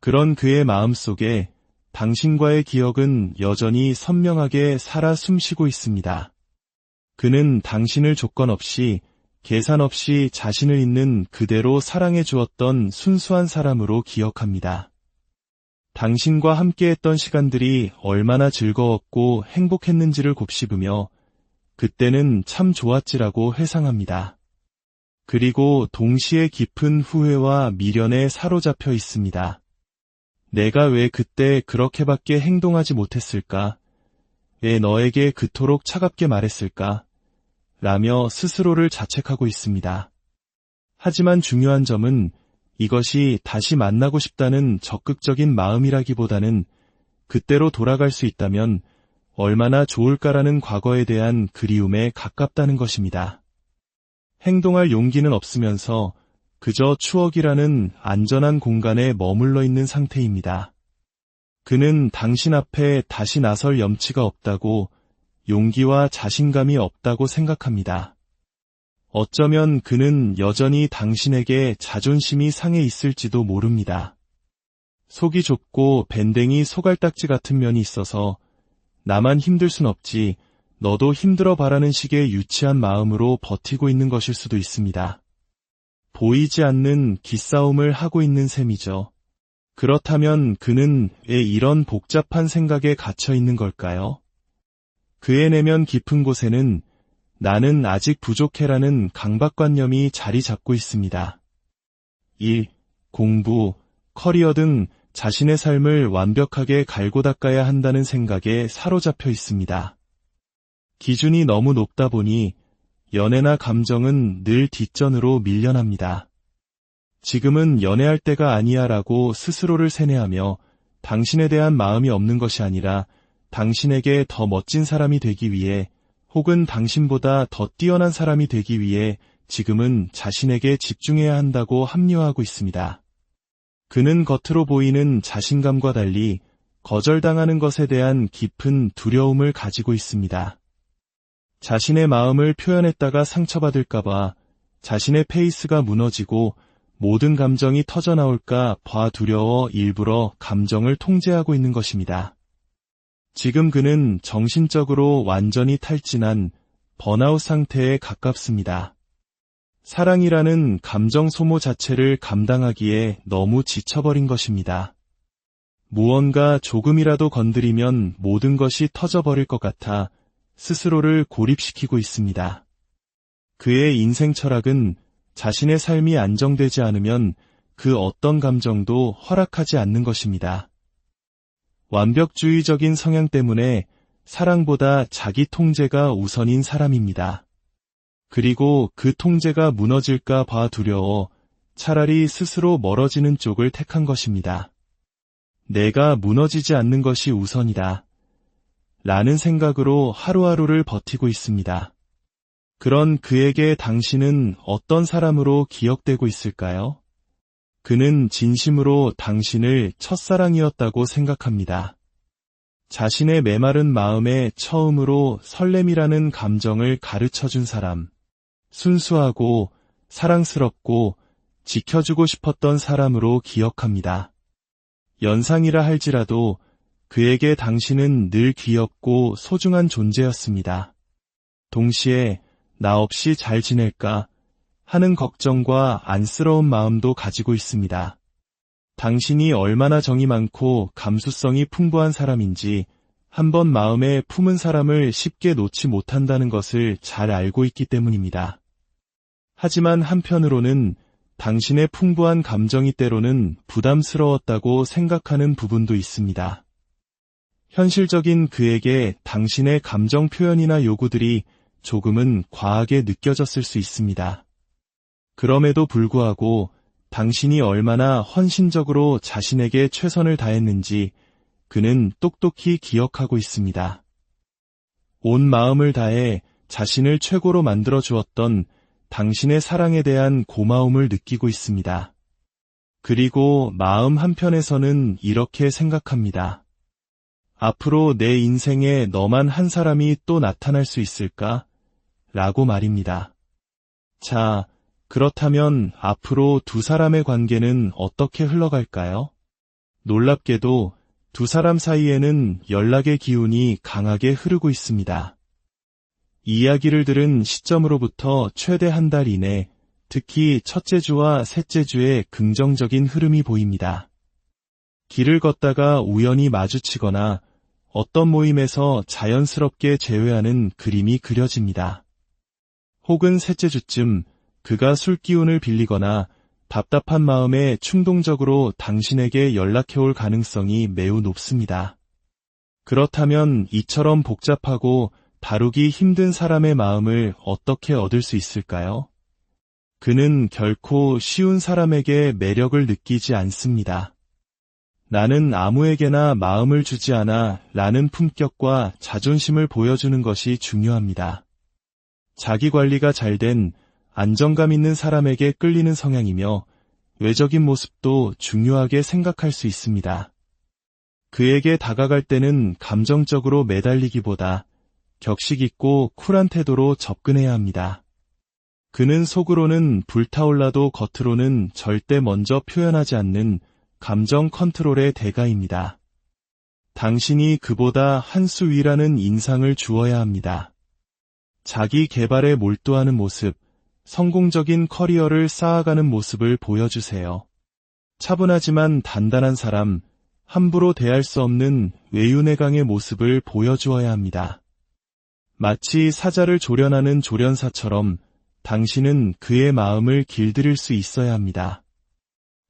그런 그의 마음 속에 당신과의 기억은 여전히 선명하게 살아 숨쉬고 있습니다. 그는 당신을 조건 없이, 계산 없이 자신을 있는 그대로 사랑해 주었던 순수한 사람으로 기억합니다. 당신과 함께했던 시간들이 얼마나 즐거웠고 행복했는지를 곱씹으며 그때는 참 좋았지라고 회상합니다. 그리고 동시에 깊은 후회와 미련에 사로잡혀 있습니다. 내가 왜 그때 그렇게밖에 행동하지 못했을까? 왜 너에게 그토록 차갑게 말했을까? 라며 스스로를 자책하고 있습니다. 하지만 중요한 점은 이것이 다시 만나고 싶다는 적극적인 마음이라기보다는 그때로 돌아갈 수 있다면 얼마나 좋을까라는 과거에 대한 그리움에 가깝다는 것입니다. 행동할 용기는 없으면서 그저 추억이라는 안전한 공간에 머물러 있는 상태입니다. 그는 당신 앞에 다시 나설 염치가 없다고, 용기와 자신감이 없다고 생각합니다. 어쩌면 그는 여전히 당신에게 자존심이 상해 있을지도 모릅니다. 속이 좁고 밴댕이 소갈딱지 같은 면이 있어서 나만 힘들 순 없지, 너도 힘들어 봐라는 식의 유치한 마음으로 버티고 있는 것일 수도 있습니다. 보이지 않는 기싸움을 하고 있는 셈이죠. 그렇다면 그는 왜 이런 복잡한 생각에 갇혀 있는 걸까요? 그의 내면 깊은 곳에는 나는 아직 부족해라는 강박관념이 자리 잡고 있습니다. 일, 공부, 커리어 등 자신의 삶을 완벽하게 갈고 닦아야 한다는 생각에 사로잡혀 있습니다. 기준이 너무 높다 보니 연애나 감정은 늘 뒷전으로 밀려납니다. 지금은 연애할 때가 아니야 라고 스스로를 세뇌하며 당신에 대한 마음이 없는 것이 아니라 당신에게 더 멋진 사람이 되기 위해 혹은 당신보다 더 뛰어난 사람이 되기 위해 지금은 자신에게 집중해야 한다고 합리화하고 있습니다. 그는 겉으로 보이는 자신감과 달리 거절당하는 것에 대한 깊은 두려움을 가지고 있습니다. 자신의 마음을 표현했다가 상처받을까봐 자신의 페이스가 무너지고 모든 감정이 터져나올까 봐 두려워 일부러 감정을 통제하고 있는 것입니다. 지금 그는 정신적으로 완전히 탈진한 번아웃 상태에 가깝습니다. 사랑이라는 감정 소모 자체를 감당하기에 너무 지쳐버린 것입니다. 무언가 조금이라도 건드리면 모든 것이 터져버릴 것 같아 스스로를 고립시키고 있습니다. 그의 인생 철학은 자신의 삶이 안정되지 않으면 그 어떤 감정도 허락하지 않는 것입니다. 완벽주의적인 성향 때문에 사랑보다 자기 통제가 우선인 사람입니다. 그리고 그 통제가 무너질까 봐 두려워 차라리 스스로 멀어지는 쪽을 택한 것입니다. 내가 무너지지 않는 것이 우선이다. 라는 생각으로 하루하루를 버티고 있습니다. 그런 그에게 당신은 어떤 사람으로 기억되고 있을까요? 그는 진심으로 당신을 첫사랑이었다고 생각합니다. 자신의 메마른 마음에 처음으로 설렘이라는 감정을 가르쳐준 사람, 순수하고 사랑스럽고 지켜주고 싶었던 사람으로 기억합니다. 연상이라 할지라도 그에게 당신은 늘 귀엽고 소중한 존재였습니다. 동시에 나 없이 잘 지낼까 하는 걱정과 안쓰러운 마음도 가지고 있습니다. 당신이 얼마나 정이 많고 감수성이 풍부한 사람인지 한번 마음에 품은 사람을 쉽게 놓지 못한다는 것을 잘 알고 있기 때문입니다. 하지만 한편으로는 당신의 풍부한 감정이 때로는 부담스러웠다고 생각하는 부분도 있습니다. 현실적인 그에게 당신의 감정 표현이나 요구들이 조금은 과하게 느껴졌을 수 있습니다. 그럼에도 불구하고 당신이 얼마나 헌신적으로 자신에게 최선을 다했는지 그는 똑똑히 기억하고 있습니다. 온 마음을 다해 자신을 최고로 만들어 주었던 당신의 사랑에 대한 고마움을 느끼고 있습니다. 그리고 마음 한편에서는 이렇게 생각합니다. 앞으로 내 인생에 너만 한 사람이 또 나타날 수 있을까? 라고 말입니다. 자, 그렇다면 앞으로 두 사람의 관계는 어떻게 흘러갈까요? 놀랍게도 두 사람 사이에는 연락의 기운이 강하게 흐르고 있습니다. 이야기를 들은 시점으로부터 최대 한 달 이내, 특히 첫째 주와 셋째 주에 긍정적인 흐름이 보입니다. 길을 걷다가 우연히 마주치거나 어떤 모임에서 자연스럽게 재회하는 그림이 그려집니다. 혹은 셋째 주쯤 그가 술기운을 빌리거나 답답한 마음에 충동적으로 당신에게 연락해올 가능성이 매우 높습니다. 그렇다면 이처럼 복잡하고 다루기 힘든 사람의 마음을 어떻게 얻을 수 있을까요? 그는 결코 쉬운 사람에게 매력을 느끼지 않습니다. 나는 아무에게나 마음을 주지 않아 라는 품격과 자존심을 보여주는 것이 중요합니다. 자기 관리가 잘된 안정감 있는 사람에게 끌리는 성향이며 외적인 모습도 중요하게 생각할 수 있습니다. 그에게 다가갈 때는 감정적으로 매달리기보다 격식 있고 쿨한 태도로 접근해야 합니다. 그는 속으로는 불타올라도 겉으로는 절대 먼저 표현하지 않는 감정 컨트롤의 대가입니다. 당신이 그보다 한 수 위라는 인상을 주어야 합니다. 자기 개발에 몰두하는 모습, 성공적인 커리어를 쌓아가는 모습을 보여주세요. 차분하지만 단단한 사람, 함부로 대할 수 없는 외유내강의 모습을 보여주어야 합니다. 마치 사자를 조련하는 조련사처럼 당신은 그의 마음을 길들일 수 있어야 합니다.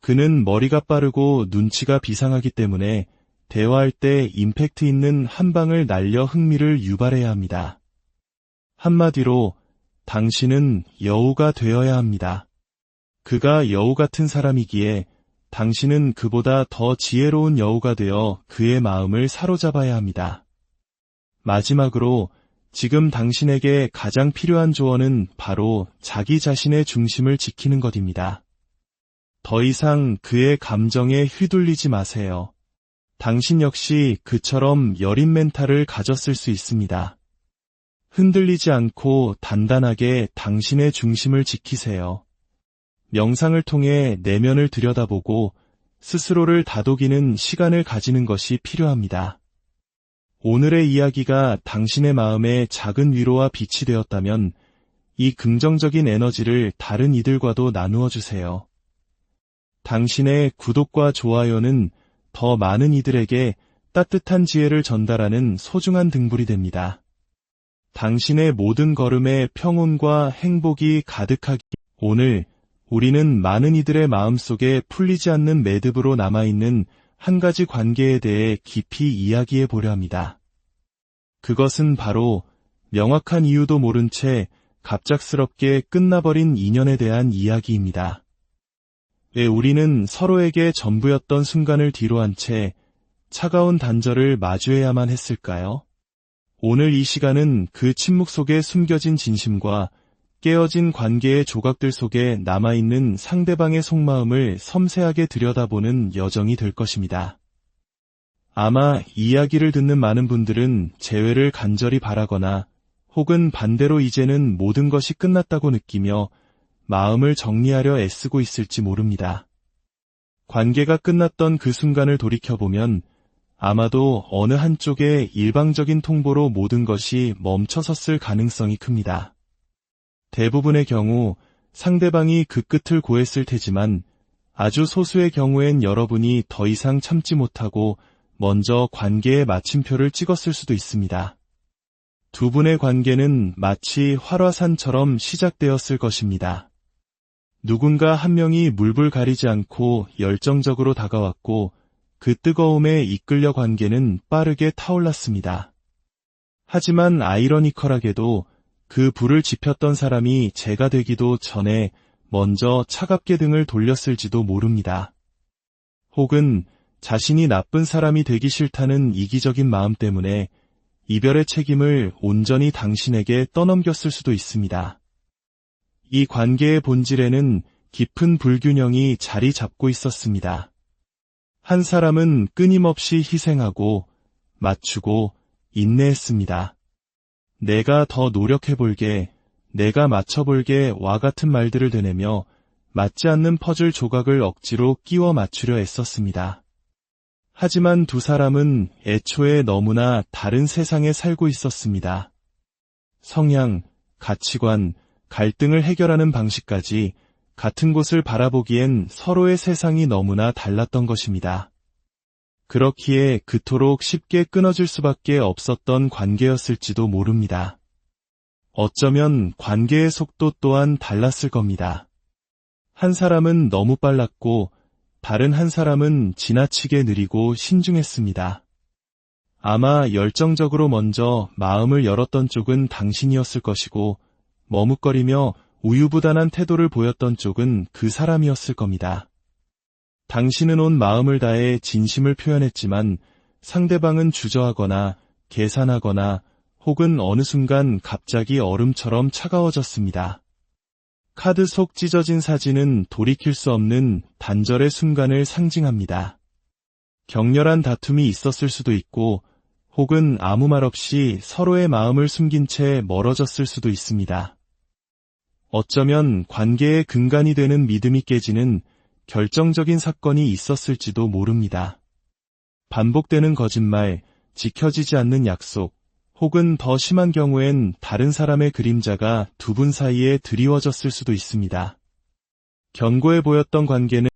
그는 머리가 빠르고 눈치가 비상하기 때문에 대화할 때 임팩트 있는 한 방을 날려 흥미를 유발해야 합니다. 한마디로 당신은 여우가 되어야 합니다. 그가 여우 같은 사람이기에 당신은 그보다 더 지혜로운 여우가 되어 그의 마음을 사로잡아야 합니다. 마지막으로 지금 당신에게 가장 필요한 조언은 바로 자기 자신의 중심을 지키는 것입니다. 더 이상 그의 감정에 휘둘리지 마세요. 당신 역시 그처럼 여린 멘탈을 가졌을 수 있습니다. 흔들리지 않고 단단하게 당신의 중심을 지키세요. 명상을 통해 내면을 들여다보고 스스로를 다독이는 시간을 가지는 것이 필요합니다. 오늘의 이야기가 당신의 마음에 작은 위로와 빛이 되었다면 이 긍정적인 에너지를 다른 이들과도 나누어 주세요. 당신의 구독과 좋아요는 더 많은 이들에게 따뜻한 지혜를 전달하는 소중한 등불이 됩니다. 당신의 모든 걸음에 평온과 행복이 가득하기. 오늘 우리는 많은 이들의 마음속에 풀리지 않는 매듭으로 남아있는 한 가지 관계에 대해 깊이 이야기해 보려 합니다. 그것은 바로 명확한 이유도 모른 채 갑작스럽게 끝나버린 인연에 대한 이야기입니다. 왜 우리는 서로에게 전부였던 순간을 뒤로한 채 차가운 단절을 마주해야만 했을까요? 오늘 이 시간은 그 침묵 속에 숨겨진 진심과 깨어진 관계의 조각들 속에 남아있는 상대방의 속마음을 섬세하게 들여다보는 여정이 될 것입니다. 아마 이야기를 듣는 많은 분들은 재회를 간절히 바라거나 혹은 반대로 이제는 모든 것이 끝났다고 느끼며 마음을 정리하려 애쓰고 있을지 모릅니다. 관계가 끝났던 그 순간을 돌이켜보면 아마도 어느 한쪽의 일방적인 통보로 모든 것이 멈춰섰을 가능성이 큽니다. 대부분의 경우 상대방이 그 끝을 고했을 테지만 아주 소수의 경우엔 여러분이 더 이상 참지 못하고 먼저 관계의 마침표를 찍었을 수도 있습니다. 두 분의 관계는 마치 활화산처럼 시작되었을 것입니다. 누군가 한 명이 물불 가리지 않고 열정적으로 다가왔고 그 뜨거움에 이끌려 관계는 빠르게 타올랐습니다. 하지만 아이러니컬하게도 그 불을 지폈던 사람이 제가 되기도 전에 먼저 차갑게 등을 돌렸을지도 모릅니다. 혹은 자신이 나쁜 사람이 되기 싫다는 이기적인 마음 때문에 이별의 책임을 온전히 당신에게 떠넘겼을 수도 있습니다. 이 관계의 본질에는 깊은 불균형이 자리 잡고 있었습니다. 한 사람은 끊임없이 희생하고 맞추고 인내했습니다. 내가 더 노력해볼게, 내가 맞춰볼게 와 같은 말들을 되뇌며 맞지 않는 퍼즐 조각을 억지로 끼워 맞추려 애썼습니다. 하지만 두 사람은 애초에 너무나 다른 세상에 살고 있었습니다. 성향, 가치관, 갈등을 해결하는 방식까지 같은 곳을 바라보기엔 서로의 세상이 너무나 달랐던 것입니다. 그렇기에 그토록 쉽게 끊어질 수밖에 없었던 관계였을지도 모릅니다. 어쩌면 관계의 속도 또한 달랐을 겁니다. 한 사람은 너무 빨랐고 다른 한 사람은 지나치게 느리고 신중했습니다. 아마 열정적으로 먼저 마음을 열었던 쪽은 당신이었을 것이고 머뭇거리며 우유부단한 태도를 보였던 쪽은 그 사람이었을 겁니다. 당신은 온 마음을 다해 진심을 표현했지만 상대방은 주저하거나 계산하거나 혹은 어느 순간 갑자기 얼음처럼 차가워졌습니다. 카드 속 찢어진 사진은 돌이킬 수 없는 단절의 순간을 상징합니다. 격렬한 다툼이 있었을 수도 있고 혹은 아무 말 없이 서로의 마음을 숨긴 채 멀어졌을 수도 있습니다. 어쩌면 관계의 근간이 되는 믿음이 깨지는 결정적인 사건이 있었을지도 모릅니다. 반복되는 거짓말, 지켜지지 않는 약속, 혹은 더 심한 경우엔 다른 사람의 그림자가 두 분 사이에 드리워졌을 수도 있습니다. 견고해 보였던 관계는